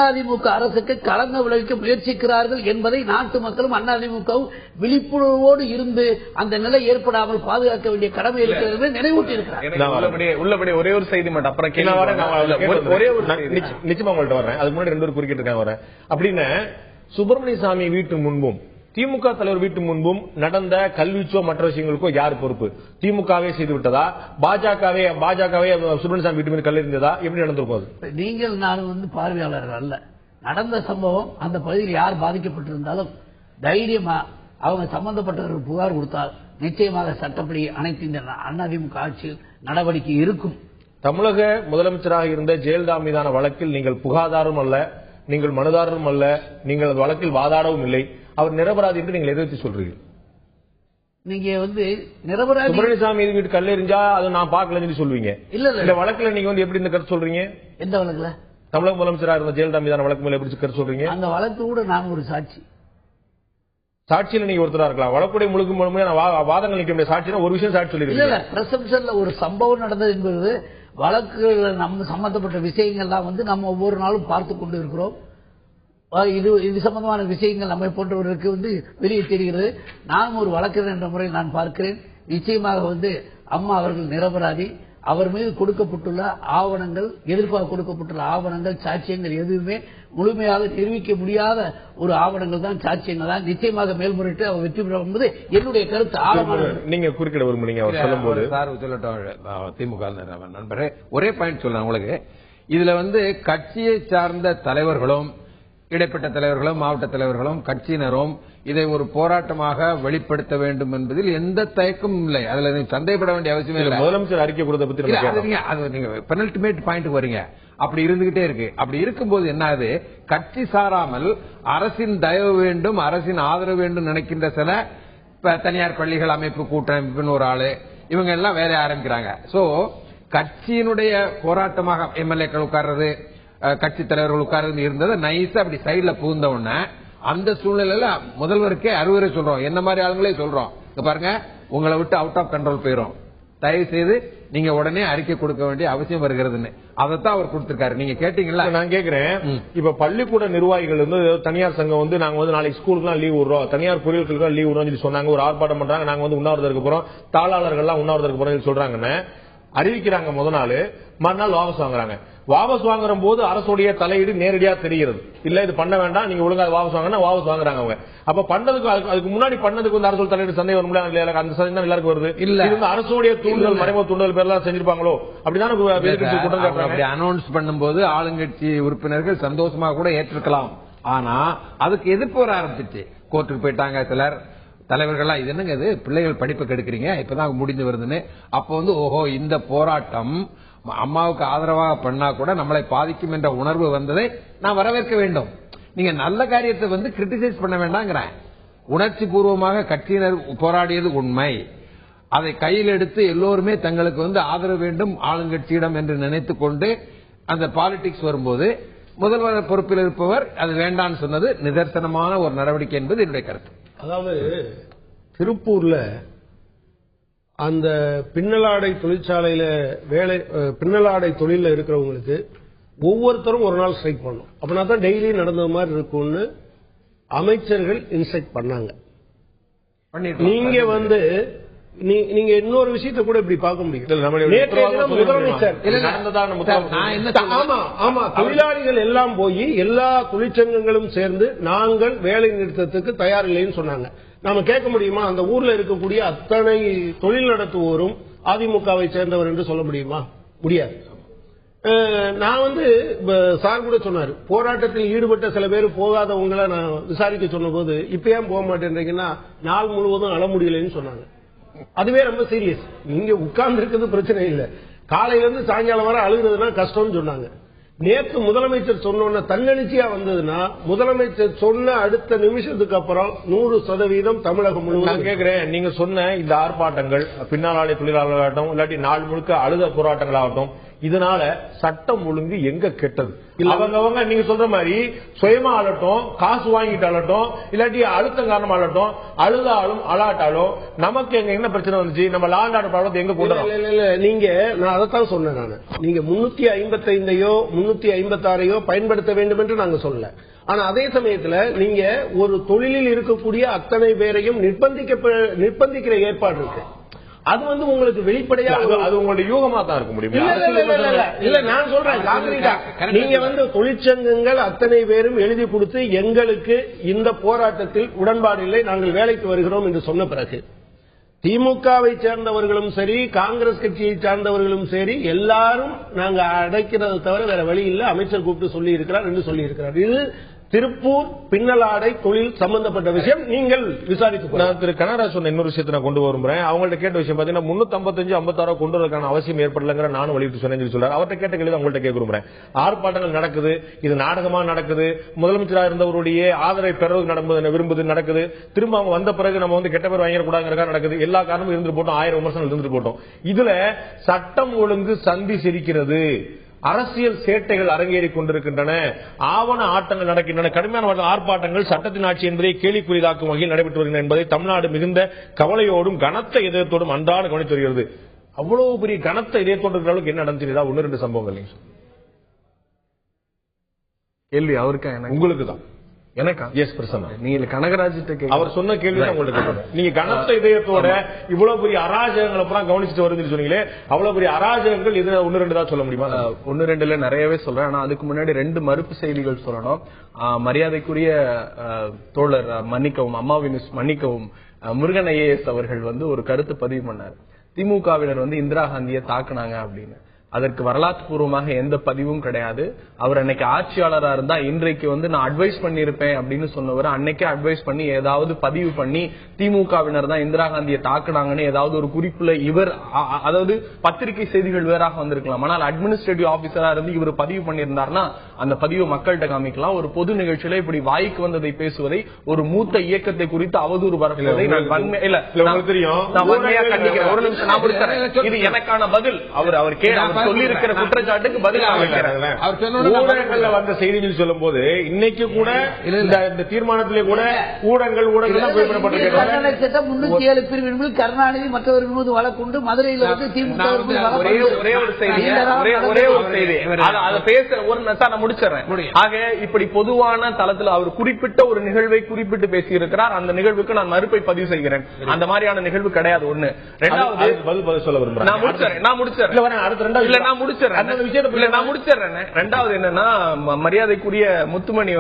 அதிமுக அரசுக்கு களங்க விளைவிக்க முயற்சிக்கிறார்கள் என்பதை நாட்டு மக்களும் அதிமுகவும் விழிப்புணர்வோடு இருந்து அந்த நிலை ஏற்படாமல் பாதுகாக்க வேண்டிய கடமை இருக்கிறது நினைவூட்டி இருக்கிறார். உள்ளபடி ஒரே ஒரு செய்தி மட்டும் அப்புறம் நிச்சயமா உங்கள்ட்ட வரேன். அதுக்கு முன்னாடி 2 பேர் குறுக்கிட்டு இருக்காங்க வரேன் அப்படின்னு. சுப்பிரமணிய சாமி வீட்டு முன்பும் திமுக தலைவர் வீட்டு முன்பும் நடந்த கல்விச்சோ மற்ற விஷயங்களுக்கோ யார் பொறுப்பு? திமுகவே செய்து விட்டதா? பாஜகவே சுப்பிரமணியசாமி வீட்டு மீது கல்லெறிந்ததா? எப்படி நடந்திருக்கும்? நீங்கள் நான் பார்வையாளர்கள் அல்ல. நடந்த சம்பவம் அந்த பகுதியில் யார் பாதிக்கப்பட்டிருந்தாலும் தைரியமா அவங்க சம்பந்தப்பட்டவர்கள் புகார் கொடுத்தால் நிச்சயமாக சட்டப்படி அனைத்து இந்த அதிமுக ஆட்சியில் நடவடிக்கை இருக்கும். தமிழக முதலமைச்சராக இருந்த ஜெயலலிதா மீதான வழக்கில் நீங்கள் புகாதாரும் அல்ல, நீங்கள் மனுதாரரும் அல்ல, நீங்கள் வழக்கில் வாதாடவும் இல்லை. அவர் நிரபராதி என்று நீங்கள் எதிர்த்து சொல்றீங்க. நீங்க நிரபராதி சுப்பிரமணியசாமி வீட்டு கல்லெறிஞ்சா அது நான் பார்க்கலன்னு சொல்லுவீங்க. இல்ல வழக்குல நீங்க எப்படி இந்த கருத்து சொல்றீங்க? எந்த வழக்குல? தமிழக முதலமைச்சராக இருந்த ஜெயலலிதா மீதான வழக்கு மேல எப்படி கருத்து சொல்றீங்க? அந்த வழக்கு கூட நான் ஒரு சாட்சியில நீங்க ஒருத்தரா இருக்கலாம். வழக்குடைய முழுமையான வாதங்கள் நிற்க முடியாது. சாட்சினா ஒரு விஷயம் சாட்சி சொல்லிருக்கீங்க. பிரசம்ஷன்ல ஒரு சம்பவம் நடந்தது என்பது வழக்குல நம்ம சம்பந்தப்பட்ட விஷயங்கள்லாம் நம்ம ஒவ்வொரு நாளும் பார்த்து கொண்டு இருக்கிறோம். இது சம்பந்தமான விஷயங்கள் நம்மை போன்றவர்களுக்கு வெளியே தெரிகிறது. நானும் ஒரு வழக்கறிஞர் என்ற முறையில் நான் பார்க்கிறேன். நிச்சயமாக அம்மா அவர்கள் நிரபராதி. அவர் மீது கொடுக்கப்பட்டுள்ள ஆவணங்கள், எதிர்ப்பாக கொடுக்கப்பட்டுள்ள ஆவணங்கள், சாட்சியங்கள் எதுவுமே முழுமையாக தெரிவிக்க முடியாத ஒரு ஆவணங்கள் தான், சாட்சியங்கள் தான். நிச்சயமாக மேல்முறையிட்டு அவர் வெற்றி பெறும் என்பது என்னுடைய கருத்து. ஆழமான நீங்க குறுக்கிட விரும்புறீங்க அவர் சொல்லும்போது. திமுக நண்பரே ஒரே பாயிண்ட் சொல்றேன் உங்களுக்கு. இதுல கட்சியை சார்ந்த தலைவர்களும் இடைப்பட்ட தலைவர்களும் மாவட்ட தலைவர்களும் கட்சியினரும் இதை ஒரு போராட்டமாக வெளிப்படுத்த வேண்டும் என்பதில் எந்த தயக்கமும் இல்லை. அதுல சந்தேகப்பட வேண்டிய அவசியம் இல்லை. முதலமைச்சர் அறிக்கை கொடுத்த பத்தி நீங்க பெனல்டிமேட் பாயிண்ட் வரீங்க. அப்படி இருந்துகிட்டே இருக்கு. அப்படி இருக்கும்போது என்ன ஆகுது? கட்சி சாராமல் அரசின் தயவு வேண்டும், அரசின் ஆதரவு வேண்டும் நினைக்கின்ற சில தனியார் பள்ளிகள் அமைப்பு கூட்டமைப்புன்னு ஒரு ஆளு இவங்க எல்லாம் வேலைய ஆரம்பிக்கிறாங்க. சோ கட்சியினுடைய போராட்டமாக எம்எல்ஏக்கள் உட்கார்றது, கட்சி தலைவர்கள் உட்கார்ந்து இருந்தது நைஸா அப்படி சைட்ல புகுந்த உடனே அந்த சூழ்நிலையில முதல்வருக்கே அறிவுரை சொல்றோம். என்ன மாதிரி ஆளுங்களே சொல்றோம், பாருங்க உங்களை விட்டு அவுட் ஆஃப் கண்ட்ரோல் போயிரும், தயவு செய்து நீங்க உடனே அறிக்கை கொடுக்க வேண்டிய அவசியம் வருகிறதுன்னு. அதைத்தான் அவர் கொடுத்திருக்காரு. நீங்க கேட்டீங்களா? நான் கேக்குறேன். இப்ப பள்ளிக்கூட நிர்வாகிகள் தனியார் சங்கம் நாங்க நாளைக்கு ஸ்கூலுக்கு லீவ் விடுறோம், தனியார் பொறியியலுக்கு லீவ் விடுறோம் சொல்லி சொன்னாங்க. ஒரு ஆர்ப்பாட்டம் பண்றாங்க, நாங்க உண்ணாவிரதம் போறோம், தாளாளர்கள் எல்லாம் உண்ணாவிரதம் போறோம் சொல்றாங்கன்னு அறிவிக்கிறாங்க. முதல் நாள் மறுநாள் வாபஸ் வாங்குறாங்க. வாபஸ் வாங்குற போது அரசுடைய தலையீடு நேரடியா தெரிகிறது. இல்ல இது பண்ண வேண்டாம், நீங்க ஒழுங்கா வாபஸ் வாங்கினா வாபஸ் வாங்குறாங்க அவங்க. அப்ப பண்ணதுக்கு அதுக்கு முன்னாடி பண்ணதுக்கு அரசு தலையீடு சந்தேகம் வரும். அந்த சந்தேகம் எல்லாருக்கும் வருது. இல்ல அரசுடைய தூண்டுதல், மறைமுக தூண்டுதல் பேர்லாம் செஞ்சிருப்பாங்களோ அப்படிதான் அனௌன்ஸ் பண்ணும்போது ஆளுங்கட்சி உறுப்பினர்கள் சந்தோஷமா கூட ஏற்றிருக்கலாம். ஆனா அதுக்கு எதிர்ப்பு வர ஆரம்பிச்சிச்சு. கோர்ட்டுக்கு போயிட்டாங்க சிலர் தலைவர்கள்லாம். இது என்னங்க, இது பிள்ளைகள் படிப்பு கெடுக்கிறீங்க, இப்பதான் முடிஞ்சு வருதுன்னு. அப்ப ஓஹோ இந்த போராட்டம் அம்மாவுக்கு ஆதரவாக பண்ணா கூட நம்மளை பாதிக்கும் என்ற உணர்வு வந்ததை நான் வரவேற்க வேண்டும். நீங்க நல்ல காரியத்தை கிரிட்டிசைஸ் பண்ண வேண்டாங்கிறேன். உணர்ச்சி பூர்வமாக கட்சியினர் போராடியது உண்மை. அதை கையில் எடுத்து எல்லோருமே தங்களுக்கு ஆதரவு வேண்டும் ஆளுங்கட்சியிடம் என்று நினைத்துக் கொண்டு அந்த பாலிடிக்ஸ் வரும்போது முதல்வர் பொறுப்பில் இருப்பவர் அது வேண்டான்னு சொன்னது நிதர்சனமான ஒரு நடவடிக்கை என்பது என்னுடைய கருத்து. அதாவது திருப்பூர்ல அந்த பின்னலாடை தொழிற்சாலையில பின்னலாடை தொழில இருக்கிறவங்களுக்கு ஒவ்வொருத்தரும் ஒரு நாள் ஸ்ட்ரைக் பண்ணணும். அப்படின்னா தான் டெய்லி நடந்த மாதிரி இருக்கும்னு அமைச்சர்கள் இன்ஸ்ட்ரக்ட் பண்ணாங்க. நீங்க இன்னொரு விஷயத்தை கூட இப்படி பார்க்க முடியும். தொழிலாளிகள் எல்லாம் போய் எல்லா தொழிற்சங்கங்களும் சேர்ந்து நாங்கள் வேலை நிறுத்தத்துக்கு தயாரில்லைன்னு சொன்னாங்க. நாம கேட்க முடியுமா? அந்த ஊர்ல இருக்கக்கூடிய அத்தனை தொழில் நடத்துவோரும் அதிமுகவை சேர்ந்தவர் என்று சொல்ல முடியுமா? முடியாது. நான் சார் கூட சொன்னாரு, போராட்டத்தில் ஈடுபட்ட சில பேர் போகாதவங்களை நான் விசாரிக்க சொன்ன போது இப்ப ஏன் போக மாட்டேன்றீங்கன்னா நாள் முழுவதும் அழ முடியலன்னு சொன்னாங்க. அதுவே ரொம்ப சீரியஸ். நீங்க உட்கார்ந்து இருக்கிறது பிரச்சனை இல்லை, காலையில இருந்து சாயங்காலம் வரை அழுகுறதுனா கஷ்டம்னு சொன்னாங்க. நேற்று முதலமைச்சர் சொன்ன தன்னெழுச்சியா வந்ததுன்னா முதலமைச்சர் சொன்ன அடுத்த நிமிஷத்துக்கு அப்புறம் 100% தமிழகம் முழுவதும். நான் கேட்கிறேன், நீங்க சொன்ன இந்த ஆர்ப்பாட்டங்கள் பின்னாளாடைய தொழிலாளர்களாகட்டும் இல்லாட்டி நாள் முழுக்க அழுத போராட்டங்கள் ஆகட்டும், இதனால சட்டம் ஒழுங்கு எங்க கெட்டது? அவங்க நீங்க சொல்ற மாதிரி சுயமா அழட்டும், காசு வாங்கிட்டு அழட்டும், இல்லாட்டி அழுத்தம் காரணமா அழட்டும், அழுதாலும் அலாட்டாலும் நமக்கு எங்க என்ன பிரச்சனை வந்துச்சு? நம்ம லா அண்ட் ஆர்டர் ப்ராப்ளத்தை எங்க கொண்டு நீங்க நான் அதைத்தான் சொன்னேன். நான் நீங்க 355ஐயோ 356ஐயோ பயன்படுத்த வேண்டும் என்று நாங்க சொல்லல. ஆனா அதே சமயத்துல நீங்க ஒரு தொழிலில் இருக்கக்கூடிய அத்தனை பேரையும் நிர்பந்திக்கிற ஏற்பாடு இருக்கு. அது உங்களுக்கு வெளிப்படையா அது உங்களுடைய யூகமா தான் இருக்க முடியும். இல்ல நான் சொல்றேன், நீங்க தொழிற்சங்கங்கள் அத்தனை பேரும் எழுதி கொடுத்து எங்களுக்கு இந்த போராட்டத்தில் உடன்பாடு இல்லை, நாங்கள் வேலைக்கு வருகிறோம் என்று சொன்ன பிறகு திமுகவை சேர்ந்தவர்களும் சரி காங்கிரஸ் கட்சியை சார்ந்தவர்களும் சரி எல்லாரும் நாங்க அடைக்கிறத தவிர வேற வழி இல்லை, அமைச்சர் கூப்பிட்டு சொல்லி இருக்கிறார் என்று சொல்லி இருக்கிறார். இது திருப்பூர் பின்னலாடை தொழில் சம்பந்தப்பட்ட விஷயம். நீங்கள் விசாரித்து நான் திரு கனகராஜ் சொன்ன இன்னொரு விஷயத்தை நான் கொண்டு வருகிறேன். அவங்கள்ட்ட கேட்ட விஷயம் பாத்தீங்கன்னா 355 56 கொண்டு வரதுக்கான அவசியம் ஏற்படலைங்கிற நானும் வலியுறுத்தி சொன்னேன்னு சொல்றாரு. அவர்கிட்ட கேட்ட கேள்வி அவங்கள்ட்ட கேட்க விரும்புறேன். ஆர்ப்பாட்டங்கள் நடக்குது, இது நாடகமா நடக்குது, முதலமைச்சராக இருந்தவருடைய ஆதரவை பெறுவது விரும்புது நடக்குது, திரும்ப அவங்க வந்த பிறகு நம்ம கெட்ட பேர் வாங்கிடக்கூடாதுங்கிறதா நடக்குது. எல்லா காரணமும் இருந்துட்டு போட்டோம், 1000 விமர்சனங்கள் இருந்துட்டு போட்டோம். இதுல சட்டம் ஒழுங்கு சந்தி சிரிக்கிறது, அரசியல் சேட்டைகள் அரங்கேறிக் கொண்டிருக்கின்றன, ஆவண ஆட்டங்கள் நடக்கின்றன, கடுமையான ஆர்ப்பாட்டங்கள் சட்டத்தின் ஆட்சி என்பதை கேலிக்குறிதாக்கும் வகையில் நடைபெற்று வருகின்றன என்பதை தமிழ்நாடு மிகுந்த கவலையோடும் கனத்த இதயத்தோடும் அன்றாட கவனித்து வருகிறது. அவ்வளவு பெரிய கனத்த இதயத்தோடு இருக்கிற அளவுக்கு என்ன நடந்துச்சா? 1-2 சம்பவங்கள் கேள்வி அவருக்கு உங்களுக்கு தான் எனக்கா? எஸ் பிரசன்னா, நீங்க கனகராஜ் அவர் சொன்ன கேள்வி உங்களுக்கு. நீங்க கனத்த இதயத்தோட இவ்வளவு பெரிய அராஜகங்களை பூரா கவனிச்சுட்டு வருதுன்னு சொன்னீங்களே, அவ்வளவு பெரிய அராஜகங்கள் இது 1-2 தான் சொல்ல முடியுமா? 1-2 நிறையவே சொல்றேன். ஆனா அதுக்கு முன்னாடி 2 மறுப்பு செய்திகள் சொல்லணும். மரியாதைக்குரிய தோழர் மன்னிக்கவும், அம்மாவின் மன்னிக்கவும், முருகன் ஐஏஎஸ் அவர்கள் ஒரு கருத்து பதிவு பண்ணார். திமுகவினர் இந்திரா காந்தியை தாக்குனாங்க அப்படின்னு. அதற்கு வரலாற்று பூர்வமாக எந்த பதிவும் கிடையாது. அவர் அன்னைக்கு ஆட்சியாளரா இருந்தா இன்றைக்கு நான் அட்வைஸ் பண்ணிருப்பேன் அப்படின்னு சொன்னவர் அன்னைக்கே அட்வைஸ் பண்ணி ஏதாவது பதிவு பண்ணி திமுகவினர் தான் இந்திரா காந்தியை தாக்குனாங்கன்னு ஏதாவது ஒரு குறிப்புல இவர், அதாவது பத்திரிகை செய்திகள் வேறாக வந்திருக்கலாம். ஆனால் அட்மினிஸ்ட்ரேட்டிவ் ஆபீசரா இருந்து இவர் பதிவு பண்ணியிருந்தாருன்னா அந்த பதிவு மக்கள்கிட்ட காமிக்கலாம். ஒரு பொது நிகழ்ச்சியில இப்படி வாய்க்கு வந்ததை பேசுவதை, ஒரு மூத்த இயக்கத்தை குறித்து அவதூறு பரப்புவதை நான் வன்மையா கண்டிக்கிறேன். ஒரு நிமிஷம் நான் முடிக்கிறேன். இது எனக்கான பதில். அவர் சொல்லி இருக்கிற குற்றச்சாட்டுக்கு பதில் ஊடகங்கள்ல வந்த செய்திகள் சொல்லும் போது இன்னைக்கு கூட இந்த தீர்மானத்திலே கூட ஊடகங்கள் குறிப்பிடப்பட்டிருக்கிறது. 307 பிரிவின் கருணாநிதி மற்றவர்கள் மீது வழக்குண்டு மதுரையில் இருந்து திமுக ஒரே ஒரு செய்தி அதை பேசுற ஒரு நான் முடிச்சிடறேன். ஆக இப்படி பொதுவான தளத்தில் அவர் குறிப்பிட்ட ஒரு நிகழ்வை குறிப்பிட்டு பேசியிருக்கிறார். அந்த நிகழ்வுக்கு நான் மறுப்பை பதிவு செய்கிறேன். அந்த மாதிரியான நிகழ்வு கிடையாது. ஒண்ணு. ரெண்டாவது சொல்ல விரும்புறேன். நான் முடிச்சிடறேன். ரெண்டாவது என்னன்னா, மரியாதைக்குரிய முத்துமணி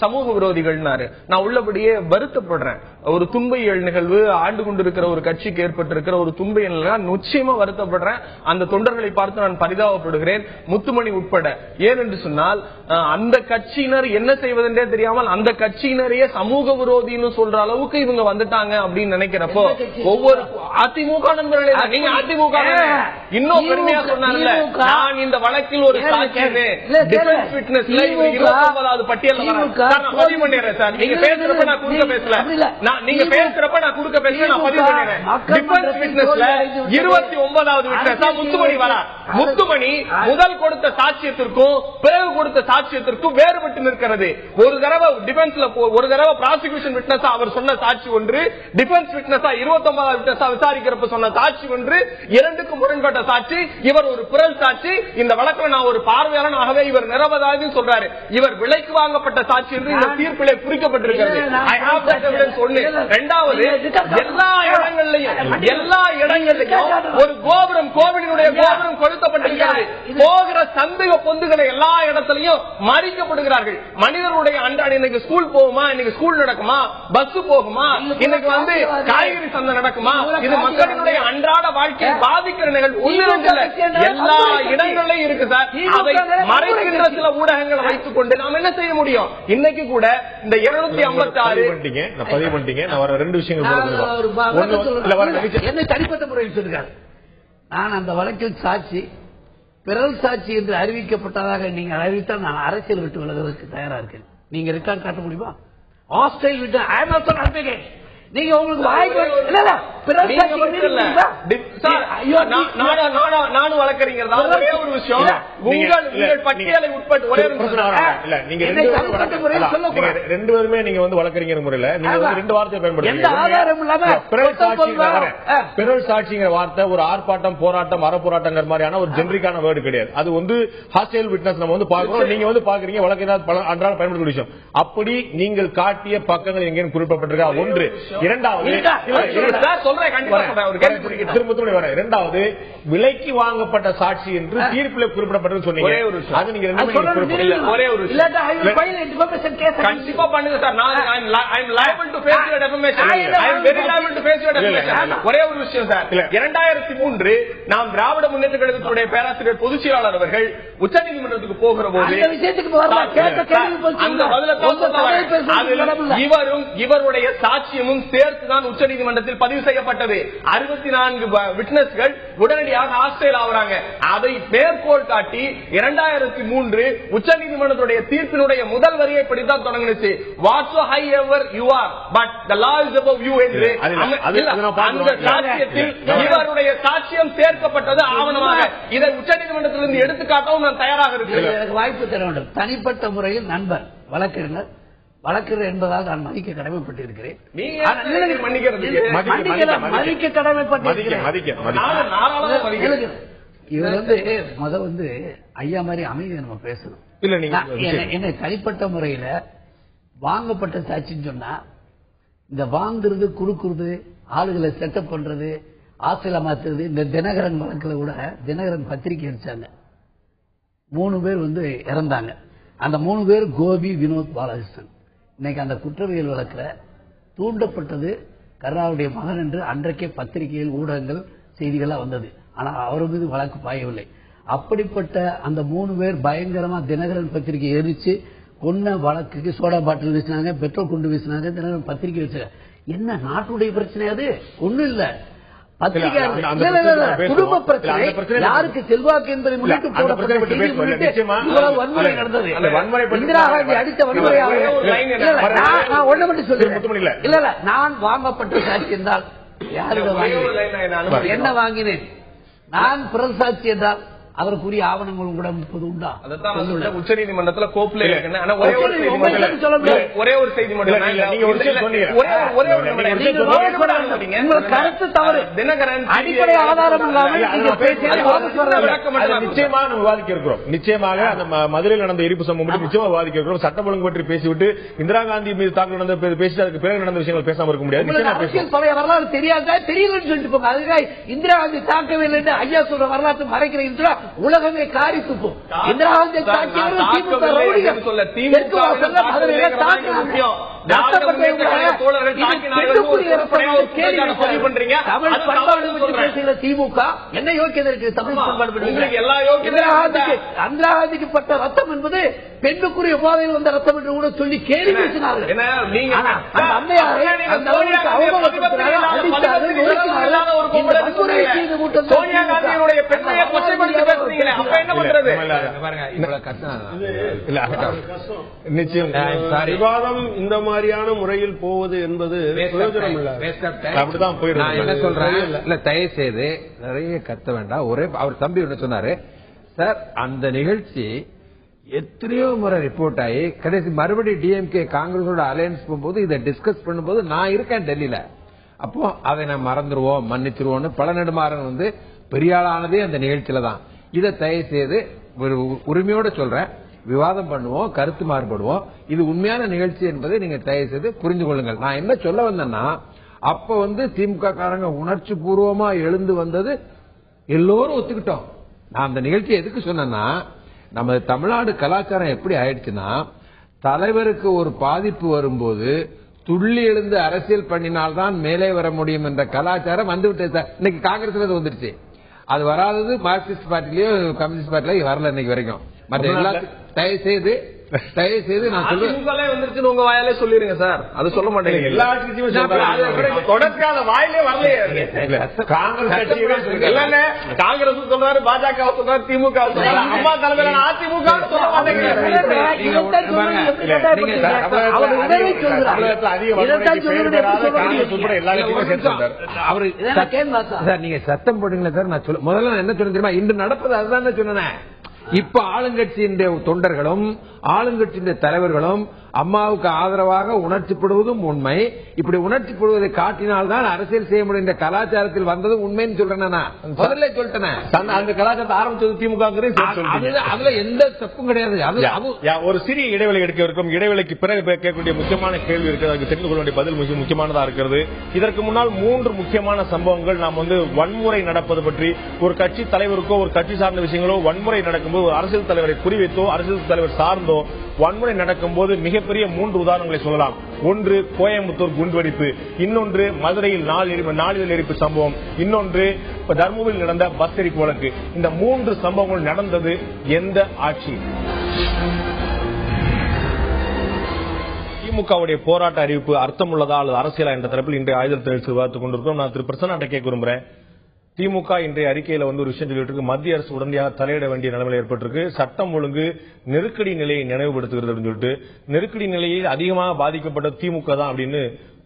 சமூக விரோதிகள்னாரு. நான் உள்ளபடியே வருத்தப்படுறேன். ஒரு துன்பையல் நிகழ்வு ஆண்டு கொண்டிருக்கிற ஒரு கட்சிக்கு ஏற்பட்டிருக்கிற ஒரு துன்பையல் நிச்சயமா வருத்தப்படுறேன். அந்த தொண்டர்களை பார்த்து நான் பரிதாபப்படுகிறேன், முத்துமணி உட்பட. ஏன் என்று சொன்னால், அந்த கட்சியினர் என்ன செய்வதென்றே தெரியாமல் அந்த கட்சியினரையே சமூக விரோதின்னு சொல்ற அளவுக்கு இவங்க வந்துட்டாங்க அப்படின்னு நினைக்கிறப்போ, ஒவ்வொரு அதிமுக நண்பர்களே, நீங்க அதிமுக இன்னும் பெருமையா சொன்னாங்க, நான் இந்த வழக்கில் ஒரு சாட்சியமே, டிஃபென்ஸ் ஃபிட்னஸ்ல 29வது பட்டியல் பதிவு பண்ணிடுறேன் சார். நீங்க பேசுறப்ப நான் குறுக்க பேசல. நீங்க பேசுறப்ப நான் குறுக்க பேசுறேன், நான் பதிவு பண்ணிடுறேன். டிஃபென்ஸ் விட்னஸ்ல 29வது விட்னஸா முத்துமணி வரார். முத்துமணி முதல் கொடுத்த சாட்சியத்திற்கும் பிறகு கொடுத்த சாட்சியத்திற்கும் வேறுபட்டு நிற்கிறது. ஒரு தடவை டிஃபென்ஸ்ல ஒரு தடவை ப்ராசிக்யூஷன் விட்னஸா அவர் சொன்ன சாட்சி ஒன்று, டிஃபென்ஸ் விட்னஸா 29வது விட்னஸா விசாரிக்கிறப்ப சொன்ன சாட்சி ஒன்று, இரண்டுக்கும் முரண்பட்ட சாட்சி. இவர் ஒரு பிறல் சாட்சி. இந்த வழக்கில் நான் ஒரு பார்வையாளன், ஆகவே இவர் நிரபராதி சொல்றாரு. இவர் விலைக்கு வாங்கப்பட்ட சாட்சி என்று இந்த தீர்ப்பிலே குறிக்கப்பட்டிருக்கிறது. இரண்டாவது, எல்லா இடங்களிலையும் ஒரு கோபுரம், கோவிலினுடைய கோபுரம் கொளுத்தப்பட்டிருக்கிறது. போகிற சந்தேக பொந்துகளை எல்லா இடத்திலையும் மறிக்கப்படுகிறார்கள். மனிதர்களுடைய அன்றாட, இன்னைக்கு ஸ்கூல் போகுமா, இன்னைக்கு ஸ்கூல் நடக்குமா, பஸ் போகுமா, இன்னைக்கு காய்கறி சந்தை நடக்குமா, இது மக்களுடைய அன்றாட வாழ்க்கையை பாதிக்கிற நிகழ்வு. எல்லா இடங்களிலும் இருக்கு சார். அதை மறைக்கின்ற சில ஊடகங்களை வைத்துக் கொண்டு நாம் என்ன செய்ய முடியும்? இன்னைக்கு கூட இந்த 256 பதிவு பண்ணிட்டீங்க. நான் வர 2 விஷயங்கள் என்ன தனிப்பட்ட முறையில் சொல்லுங்க. நான் அந்த வழக்கில் சாட்சி, பிறல் சாட்சி என்று அறிவிக்கப்பட்டதாக நீங்கள் அறிவித்தால் நான் அரசியல் விட்டு விலகுவதற்கு தயாரா இருக்கேன். நீங்க ரெக்கார்ட் காட்ட முடியுமா? ஹாஸ்டைல் விட்டு நீங்க உங்களுக்கு வாய்ப்பு நானும் வழக்கறிஞர். ஒரே ஒரு விஷயம், உங்கள் பட்டியலை உட்பட்டு ஒரே ஒரு நீங்க 2 பேருமே நீங்க வழக்கறிஞர் முறையில நீங்க 2 வார்த்தையை பயன்படுத்துறீங்க. பிறல் சாட்சிங்கிற வார்த்தை ஒரு ஆர்ப்பாட்டம், போராட்டம், அறப்போராட்டங்கிற மாதிரியான ஒரு ஜெனரிக்கான வேர்டு கிடையாது. அது ஹாஸ்டைல் விட்னஸ் நம்ம பாக்குறோம். நீங்க பாக்குறீங்க வழக்கறிஞர் அன்றாட பயன்படுத்த விஷயம். அப்படி நீங்கள் காட்டிய பக்கங்கள் எங்கேயும் குறிப்பிடப்பட்டிருக்கா? ஒன்று. இரண்டாவது, விலைக்கு வாங்கப்பட்ட சாட்சி என்று தீர்ப்பில் குறிப்பிடப்பட்டது சொன்னீங்க. அது நீங்க ஒரே ஒரு கண்டிப்பா பண்ணுங்க சார். ஒரே ஒரு விஷயம் சார், 2003 நாம் திராவிட முன்னேற்ற கழகத்துடைய பேராசிரியர் பொதுச் செயலாளர் அவர்கள் உச்சநீதிமன்றத்துக்கு போகிற போது இவருடைய சாட்சியமும் சேர்த்துதான் உச்சநீதிமன்றத்தில் பதிவு செய்யப்பட்டது. 64 விட்னஸ்கள் உடனடியாக ஹாஸ்டைல் ஆகிறாங்க. அதை மேற்கோள் காட்டி 2003 உச்சநீதிமன்றத்துடைய தீர்ப்பினுடைய முதல் வரியை படித்தான் தொடங்குச்சு. What's high ever you are but the law is above you என்று. அந்த சாட்சியத்தில் இவருடைய சாட்சியம் சேர்க்கப்பட்டது ஆவணமாக. இதை உச்சநீதிமன்றத்திலிருந்து எடுத்துக்காட்டவும் நான் தயாராக இருக்கிறேன். எனக்கு வாய்ப்பு தர வேண்டும். தனிப்பட்ட முறையில் நண்பர் வழக்கறிஞர் என்பதால் நான் மதிக்க கடமைப்பட்டிருக்கிறேன். மதிக்க கடமைப்பட்டிருக்கிறேன். இவர் ஐயா மாதிரி அமைதியை நம்ம பேசணும். என்ன தனிப்பட்ட முறையில வாங்கப்பட்ட சாட்சின்னு சொன்னா, இந்த வாங்குறது, குடுக்குறது, ஆளுகளை செட்டப் பண்றது, ஆசில மாத்துறது. இந்த தினகரன் வழக்குல கூட தினகரன் பத்திரிகை அடிச்சாங்க. 3 பேர் இறந்தாங்க. அந்த 3 பேர் கோபி, வினோத், பாலகிருஷ்ணன். இன்னைக்கு அந்த குற்றவியல் வழக்குல தூண்டப்பட்டது கருணாவுடைய மகன் என்று அன்றைக்கே பத்திரிகைகள், ஊடகங்கள், செய்திகளா வந்தது. ஆனா அவர் மீது வழக்கு பாயவில்லை. அப்படிப்பட்ட அந்த 3 பேர் பயங்கரமா தினகரன் பத்திரிகை எரிச்சு கொன்ன வழக்குக்கு சோடா பாட்டில் வீசினாங்க, பெட்ரோல் குண்டு வீசினாங்க, தினகரன் பத்திரிகை வச்சாங்க. என்ன நாட்டுடைய பிரச்சனை? அது ஒண்ணும் இல்ல. குடும்ப பிரச்சனை, யாருக்கு செல்வாக்கு என்பதை முன்னிட்டு வன்முறை நடந்தது. இந்திரா காந்தி அடித்த வன்முறையாக ஒண்ணு மட்டும் சொல்லுங்க. இல்ல நான் வாங்கப்பட்ட சாட்சி என்றால் யாருடைய என்ன வாங்கினேன்? நான் பிறல் சாட்சி என்றால் அதற்குரிய ஆவணங்களும் கூட 30 உண்டா? உச்சநீதிமன்றத்தில் கோப்பில் ஒரே ஒரு செய்தி மட்டும் கருத்து தவறு. தினகரன் அடிப்படை ஆதாரம் நிச்சயமாக விவாதிக்க இருக்கிறோம். நிச்சயமாக அந்த மதுரையில் நடந்த எரிப்பு சம்பவம் நிச்சயமாக விவாதிக்க இருக்கிறோம். சட்டம் ஒழுங்கு பற்றி பேசிவிட்டு இந்திரா காந்தி மீது தாக்கல் நடந்த பேசி அதுக்கு பிறகு நடந்த விஷயங்கள் பேசாம இருக்க முடியாது. வரலாறு தெரியாதா? தெரியலன்னு சொல்லிட்டு போங்க. அதுக்காக இந்திரா காந்தி தாக்கவில்லை என்று ஐயா சொல்ற வரலாற்று மறைக்கிற இந்திரா உலகமே காரி துப்பும். இந்திரா காந்தி திமுக என்ன யோக்கியதை இருக்கு? தமிழ் இந்திரா காந்திக்கு பட்ட ரத்தம் என்பது பெண்ணுக்குரிய போதையில் வந்த ரத்தம் என்று கூட சொல்லி கேள்வி பேசினார்கள். விவாதம் இந்த மாதிரி மாதிரியான முறையில் போவது என்பது பிரயோஜனம் இல்லை. அப்படிதான் போயிடும். நான் என்ன சொல்றேன், இல்ல தயவு செய்து நிறைய கத்த வேண்டாம். ஒரே அவர் தம்பி என்ன சொன்னாரு சார், அந்த நிகழ்ச்சி எத்தனையோ முறை ரிப்போர்ட் ஆகி கடைசி மறுபடியும் டிஎம்கே காங்கிரஸோட அலையன்ஸ் போகும்போது இதை டிஸ்கஸ் பண்ணும்போது நான் இருக்கேன் டெல்லியில. அப்போ அதை நான் மறந்துருவோம் மன்னிச்சிருவோம்னு பல நெடுமாறன் வந்து பெரியாளானதே அந்த நிகழ்ச்சியில தான். இதை தயவு செய்து ஒரு உரிமையோட சொல்றேன், விவாதம் பண்ணுவோம், கருத்து மாறுபடுவோம். இது உண்மையான நிகழ்ச்சி என்பதை நீங்க தயவு செய்து புரிந்து கொள்ளுங்கள். நான் என்ன சொல்ல வந்தேன்னா, அப்ப வந்து திமுக காரங்க உணர்ச்சி பூர்வமா எழுந்து வந்தது எல்லோரும் ஒத்துக்கிட்டோம். நான் அந்த நிகழ்ச்சி எதுக்கு சொன்னேன்னா, நம்ம தமிழ்நாடு கலாச்சாரம் எப்படி ஆயிடுச்சுன்னா, தலைவருக்கு ஒரு பாதிப்பு வரும்போது துள்ளி எழுந்து அரசியல் பண்ணினால்தான் மேலே வர முடியும் என்ற கலாச்சாரம் வந்துவிட்டது. இன்னைக்கு காங்கிரஸ் வந்துருச்சு. அது வராதது மார்க்சிஸ்ட் பார்ட்டிலயோ கம்யூனிஸ்ட் பார்ட்டிலயோ வரல இன்னைக்கு வரைக்கும். மற்ற எல்லாத்துக்கும் தயவு செய்து நான் சொல்லுவேன் வந்துருச்சுன்னு உங்க வாயாலே சொல்லிருங்க சார். அது சொல்ல மாட்டேங்க. எல்லா தொடர்கால வாயிலே வரலையே. காங்கிரஸ் சொல்றாரு, பாஜக சொல்றாரு, திமுக சொல்றாரு, அம்மா தலைமையிலான அதிமுக சொல்ல மாட்டேங்கிறார். நீங்க சத்தம் போட்டீங்களா சார்? நான் சொல்ல முதல்ல என்ன சொல்ல தெரியுமா, இன்று நடப்பது அதுதான் சொன்னேன். இப்ப ஆளுங்கட்சியின் தொண்டர்களும் ஆளுங்கட்சியின் தலைவர்களும் அம்மாவுக்கு ஆதரவாக உணர்ச்சிப்படுவதும் உண்மை. இப்படி உணர்ச்சிப்படுவதை காட்டினால்தான் அரசியல் செய்ய முடியும். இந்த கலாச்சாரத்தில் வந்ததும் உண்மைன்னு சொல்றேன். முதல்ல சொல்லிட்டேன், அந்த கலாச்சாரத்தை ஆரம்பிச்சது திமுக. அதுல எந்த தப்பும் கிடையாது. ஒரு சிறிய இடைவெளி எடுக்க இருக்கும். இடைவெளிக்கு பிறகு கேட்கக்கூடிய முக்கியமான கேள்வி இருக்கிறது. அதுக்கு தெரிந்து கொள்ள வேண்டிய பதில் மிக முக்கியமானதா இருக்கிறது. இதற்கு முன்னால் 3 முக்கியமான சம்பவங்கள் நாம் வந்து வன்முறை நடப்பது பற்றி, ஒரு கட்சி தலைவருக்கோ ஒரு கட்சி சார்ந்த விஷயங்களோ வன்முறை நடக்கும்போது ஒரு அரசியல் தலைவரை குறிவைத்தோ அரசியல் தலைவர் சார்ந்தோ வன்முறை நடக்கும் போது மிகப்பெரிய 3 உதாரணங்களை சொல்லலாம். ஒன்று கோயம்புத்தூர் குண்டுவெடிப்பு, இன்னொன்று மதுரையில் நாளிதழ் எரிப்பு சம்பவம், இன்னொன்று தர்மபுரியில் நடந்த பஸ் எரிப்பு வழக்கு. இந்த 3 சம்பவங்கள் நடந்தது எந்த ஆட்சி? திமுகவுடைய போராட்ட அறிவிப்பு அர்த்தமுள்ளதா அல்லது அரசியலா என்ற தரப்பில் இன்றைய ஆயுதத்தை எழுத்து விவாதித்துக் கொண்டிருக்கிறோம். நான் திரு பிரசன்னாட்ட கேட்க விரும்புறேன். திமுக இன்றைய அறிக்கையில வந்து ஒரு விஷயம் சொல்லிட்டு இருக்கு, மத்திய அரசு உடனடியாக தலையிட வேண்டிய நிலைமை ஏற்பட்டிருக்கு, சட்டம் ஒழுங்கு நெருக்கடி நிலையை நினைவுபடுத்துகிறது அப்படின்னு சொல்லிட்டு, நெருக்கடி நிலையில் அதிகமாக பாதிக்கப்பட்ட திமுக தான் அப்படின்னு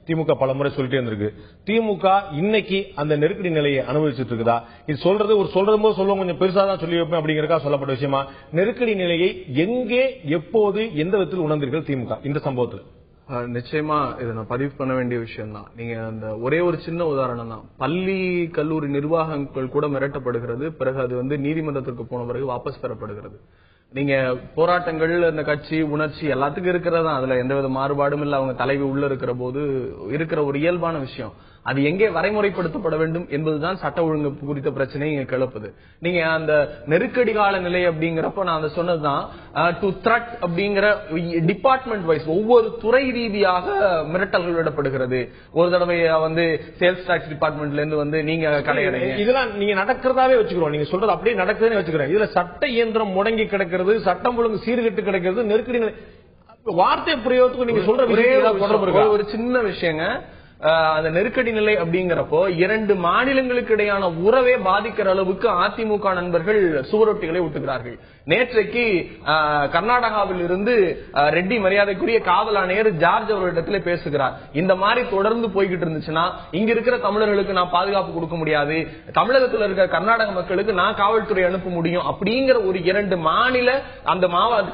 திமுக பலமுறை சொல்லிட்டே இருந்திருக்கு. திமுக இன்னைக்கு அந்த நெருக்கடி நிலையை அனுபவிச்சுட்டு இருக்குதா? இது சொல்றது போது சொல்லுவோம், கொஞ்சம் பெருசா தான் சொல்லி வைப்பேன் அப்படிங்கறதுக்காக சொல்லப்பட்ட விஷயமா? நெருக்கடி நிலையை எங்கே எப்போது எந்த விதத்தில் உணர்ந்தீர்கள் திமுக இந்த சம்பவத்தில்? நிச்சயமா இதை நான் பதிவு பண்ண வேண்டிய விஷயம் தான். நீங்க அந்த ஒரே ஒரு சின்ன உதாரணம் தான். பள்ளி கல்லூரி நிர்வாகங்கள் கூட மிரட்டப்படுகிறது, பிறகு அது வந்து நீதிமன்றத்திற்கு போன பிறகு வாபஸ் பெறப்படுகிறது. நீங்க போராட்டங்கள், அந்த கட்சி உணர்ச்சி எல்லாத்துக்கும் இருக்கிறதா, அதுல எந்தவித மாறுபாடும் இல்ல. அவங்க தலைவி உள்ள இருக்கிற போது இருக்கிற ஒரு இயல்பான விஷயம். அது எங்கே வரைமுறைப்படுத்தப்பட வேண்டும் என்பதுதான் சட்ட ஒழுங்கு குறித்த பிரச்சனை இங்க கிளப்புது. நீங்க அந்த நெருக்கடி கால நிலை அப்படிங்கிறப்ப நான் அதை சொன்னதுதான், டு த்ரெட் அப்படிங்கிற டிபார்ட்மெண்ட் வைஸ் ஒவ்வொரு துறை ரீதியாக மிரட்டல்கள் விடப்படுகிறது. ஒரு தடவை வந்து சேல்ஸ் டாக்ஸ் டிபார்ட்மெண்ட்ல இருந்து வந்து நீங்க கடையடைங்க, இதெல்லாம் நீங்க நடக்கிறதாவே வச்சுக்கிறோம். நீங்க சொல்றது அப்படியே நடக்குதுன்னு வச்சுக்கிறேன். இதுல சட்ட இயந்திரம் முடங்கி கிடக்கிறது, சட்டம் ஒழுங்கு சீர்கெட்டு கிடக்கிறது, நெருக்கடி வார்த்தை பிரயோகத்துக்கு நீங்க சொல்ற ஒரு சின்ன விஷயங்க. அந்த நெருக்கடி நிலை அப்படிங்கிறப்போ 2 மாநிலங்களுக்கு இடையான உறவே பாதிக்கிற அளவுக்கு அதிமுக நண்பர்கள் சுவரொட்டிகளை விட்டுகிறார்கள். நேற்றைக்கு கர்நாடகாவில் இருந்து ரெட்டி மரியாதைக்குரிய காவல் ஆணையர் ஜார்ஜ் அவர்களிடத்தில் பேசுகிறார். இந்த மாதிரி தொடர்ந்து போய்கிட்டு இருந்துச்சுன்னா இங்க இருக்கிற தமிழர்களுக்கு நான் பாதுகாப்பு கொடுக்க முடியாது, தமிழகத்தில் இருக்கிற கர்நாடக மக்களுக்கு நான் காவல்துறை அனுப்ப முடியும் அப்படிங்கிற ஒரு 2 மாநில அந்த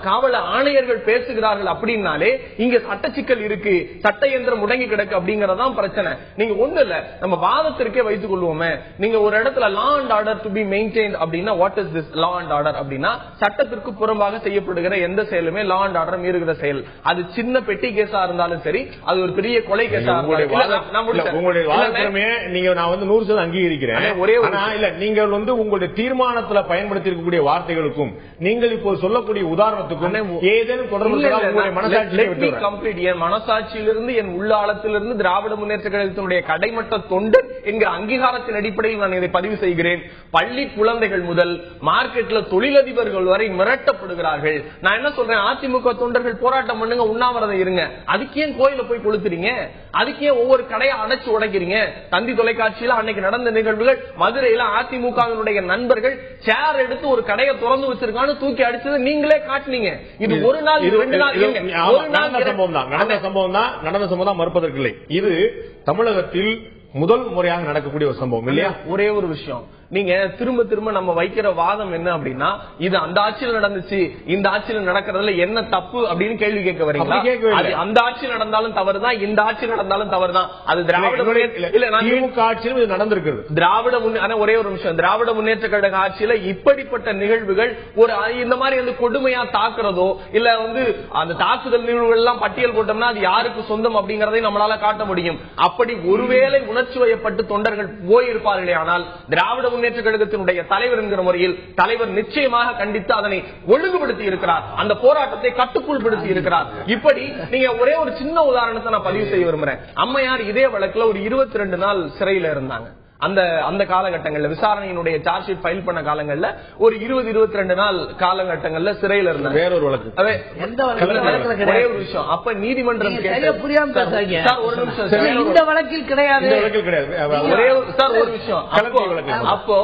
காவல் ஆணையர்கள் பேசுகிறார்கள். அப்படின்னாலே இங்க சட்ட சிக்கல் இருக்கு, சட்ட இயந்திரம் முடங்கி கிடக்கு அப்படிங்கறதான் பிரச்சனை. நீங்க ஒண்ணு இல்ல, நம்ம வாதத்திற்கே வைத்துக் கொள்வோமே, நீங்க ஒரு இடத்துல law and order to be maintained அப்படின்னா what is this law and order அப்படின்னா சட்டத்திற்கு புறம்பாக செய்யப்படுகிற எந்த செயலுமே லா அண்ட் ஆர்டர் மீறுகிற செயல். அது சின்ன பெட்டி கேஸா இருந்தாலும் சரி, அது ஒரு பெரிய கொலை கேஸா இருந்தாலும் உங்களுடைய வாதமே நீங்க நான் வந்து 100% அங்கீகரிக்கிறேன். ஒரே இல்ல, நீங்கள் வந்து உங்களுடைய தீர்மானத்துல பயன்படுத்தி இருக்கக்கூடிய வார்த்தைகளுக்கும் நீங்கள் இப்போ சொல்லக்கூடிய உதாரணத்துக்கும் ஏதேனும் தொடர்பு மனசாட்சியிலிருந்து என் உள்ளாளத்திலிருந்து திராவிட முன்னேற்ற கழகத்தினுடைய கடைமட்ட தொண்டர் என்கிற அங்கீகாரத்தின் அடிப்படையில் நான் இதை பதிவு செய்கிறேன். பள்ளி குழந்தைகள் முதல் மார்க்கெட்ல தொழிலதிபர்கள் வரை மிரட்டப்படுகிறார்கள். நான் என்ன சொல்றேன், அதிமுக தொண்டர்கள் போராட்டம் பண்ணுங்க, உண்ணாவிரதம் இருங்க. அதுக்கு ஏன் கோயில போய் கொளுத்துறீங்க? அதுக்கு ஏன் ஒவ்வொரு கடையை அடைச்சு உடைக்கிறீங்க? தந்தி தொலைக்காட்சியில அன்னைக்கு நடந்த நிகழ்வுகள், மதுரையில அதிமுகவினுடைய நண்பர்கள் சேர் எடுத்து ஒரு கடையை திறந்து வச்சிருக்கான்னு தூக்கி அடிச்சது நீங்களே காட்டினீங்க. இது ஒரு நாள் 2 நாள் நடந்த சம்பவம் தான் மறுப்பதற்கில்லை. இது தமிழகத்தில் முதல் முறையாக நடக்கக்கூடிய ஒரு சம்பவம் இல்லையா? ஒரே ஒரு விஷயம், நீங்க திரும்ப திரும்ப நம்ம வைக்கிற வாதம் என்ன அப்படின்னா, இது அந்த ஆட்சியில் நடந்துச்சு, இந்த ஆட்சியில் நடக்கிறதுல என்ன தப்பு அப்படின்னு கேள்வி கேட்க வரீங்களா? அந்த ஆட்சி நடந்தாலும் தவறுதான், இந்த ஆட்சி நடந்தாலும் தவறுதான். அது திமுக ஆட்சியிலும் இது நடந்திருக்கிறது. ஒரே ஒரு விஷயம், திராவிட முன்னேற்ற கழக ஆட்சியில இப்படிப்பட்ட நிகழ்வுகள் ஒரு இந்த மாதிரி வந்து கொடுமையா தாக்குறதோ இல்ல வந்து அந்த தாக்குதல் நிகழ்வுகள் எல்லாம் பட்டியல் போட்டோம்னா அது யாருக்கு சொந்தம் அப்படிங்கறதை நம்மளால காட்ட முடியும். அப்படி ஒருவேளை உணர்ச்சி வயப்பட்டு தொண்டர்கள் போயிருப்பார்களே ஆனால் திராவிட முன்னேற்ற கழகத்தினுடைய தலைவர் என்கிற முறையில் தலைவர் நிச்சயமாக கண்டித்து அதனை ஒழுங்குபடுத்தி இருக்கிறார், அந்த போராட்டத்தை கட்டுக்குள் படுத்தி இருக்கிறார். இப்படி நீங்க ஒரே ஒரு சின்ன உதாரணத்தை நான் பதிவு செய்ய விரும்புறேன். அம்மையார் இதே வழக்குல ஒரு 22 நாள் சிறையில இருந்தாங்க. அந்த காலகட்டங்கள்ல விசாரணையினுடைய சார்ஜ் ஷீட் ஃபைல் பண்ண காலங்கள்ல ஒரு 20-22 நாள் காலகட்டங்கள்ல சிறையில இருந்தாங்க. வேற ஒரு வழக்கு, ஒரே ஒரு விஷயம். அப்ப நீதிமன்றம் ஒரு நிமிஷம், இந்த வழக்கில் கிடையாது, ஒரே சார் ஒரு விஷயம். அப்போ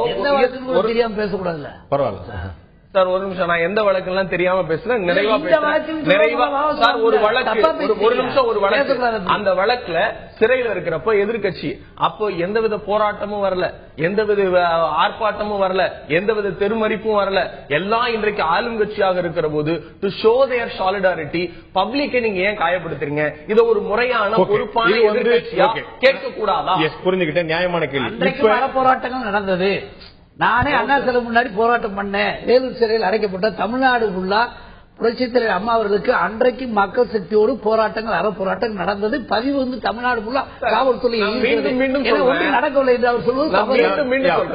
தெரியாம பேசக்கூடாதுல்ல, பரவாயில்ல சார் ஒரு நிமிஷம், நான் எந்த வழக்கு எல்லாம் தெரியாம பேசுறேன், நிறைவா பேசுறேன். நிறைவா சார் ஒரு வழக்கு, ஒரு நிமிஷம், ஒரு வழக்கு, அந்த வழக்குல சிறையில இருக்கிறப்ப எதிர்கட்சி அப்போ எந்தவித போராட்டமும் வரல, எந்தவித ஆர்ப்பாட்டமும் வரல, எந்தவித தெருமறிப்பும் வரல. எல்லாம் இன்றைக்கு ஆளும் கட்சியாக இருக்கிற போது டு ஷோ தேர் சாலிடாரிட்டி பப்ளிக்கை நீங்க ஏன் காயப்படுத்துறீங்க? இதை ஒரு முறையான பொறுப்பான எதிர்கட்சியா கேட்க கூடாதா? புரிஞ்சுக்கிட்டேன், நியாயமான கேள்வி. போராட்டங்கள் நடந்தது. நானே அண்ணா சிலை முன்னாடி போராட்டம் பண்ணேன். வேலூர் சிறையில் அடைக்கப்பட்ட தமிழ்நாடு ஃபுல்லா புரட்சித் தலைவர் அம்மா அவர்களுக்கு அன்றைக்கு மக்கள் சக்தியோடு போராட்டங்கள், அற போராட்டங்கள் நடந்தது. பதிவு வந்து தமிழ்நாடு ஃபுல்லா காவல்துறை நடக்கவில்லை என்று அவர் சொல்வது.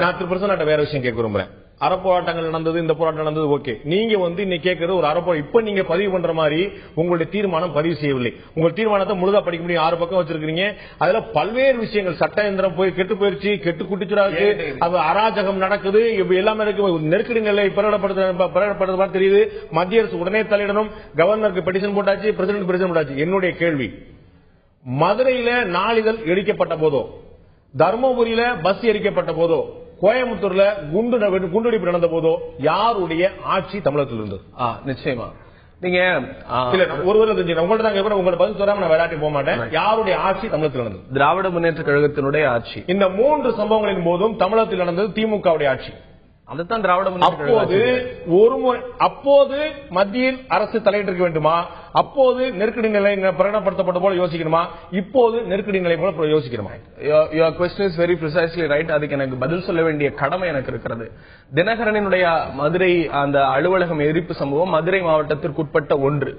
நான் திரு வேற விஷயம் கேட்க விரும்புறேன். அறப்போராட்டங்கள் நடந்தது, இந்த போராட்டம் நடந்தது, ஓகே. நீங்க வந்து இன்னைக்கு கேட்கறது ஒரு அறப்போராட்டம். இப்ப நீங்க பதிவு பண்ற மாதிரி உங்களுடைய தீர்மானம் பதிவு செய்யவில்லை. உங்க தீர்மானத்தை முழுதா படிக்க முடியும், 6 பக்கம் வச்சிருக்கீங்க. அதுல பல்வேறு விஷயங்கள், சட்ட இயந்திரம் போய் கெட்டு போயிருச்சு, கெட்டு குட்டிச்சுடாது, அது அராஜகம் நடக்குது, எல்லாமே இருக்கு. நெருக்கடி நிலை பிரகடப்படுறது மாதிரி தெரியுது. மத்திய அரசு உடனே தலையிடணும். கவர்னருக்கு பெட்டிஷன் போட்டாச்சு, பிரசிடென்ட் பெட்டிஷன் போட்டாச்சு. என்னுடைய கேள்வி, மதுரையில நாளிதழ் எரிக்கப்பட்ட போதோ, தர்மபுரியில பஸ் எரிக்கப்பட்ட போதோ, கோயம்புத்தூர்ல குண்டுவெடிப்பு நடந்த போதோ யாருடைய ஆட்சி தமிழகத்தில் இருந்தது? நிச்சயமா நீங்க ஒருவர் உங்கள்ட்ட உங்களோட பதில் சொல்லாம நான் விளையாட்டி போக மாட்டேன். யாருடைய ஆட்சி தமிழகத்தில் நடந்தது? திராவிட முன்னேற்ற கழகத்தினுடைய ஆட்சி. இந்த 3 சம்பவங்களின் போதும் தமிழகத்தில் நடந்தது திமுகவுடைய ஆட்சி. அதுதான் திராவிட அப்போது மத்தியில் அரசு தலையிட்டிருக்க வேண்டுமா? அப்போது நெருக்கடி நிலை பிரகடனப்படுத்தப்பட்ட போல யோசிக்கணுமா? இப்போது நெருக்கடி நிலை போல யோசிக்கணுமா? Your question is very precisely right. அதுக்கு எனக்கு பதில் சொல்ல வேண்டிய கடமை எனக்கு இருக்கிறது. தினகரனினுடைய மதுரை அந்த அலுவலகம் எரிப்பு சம்பவம் மதுரை மாவட்டத்திற்குட்பட்ட ஒன்று.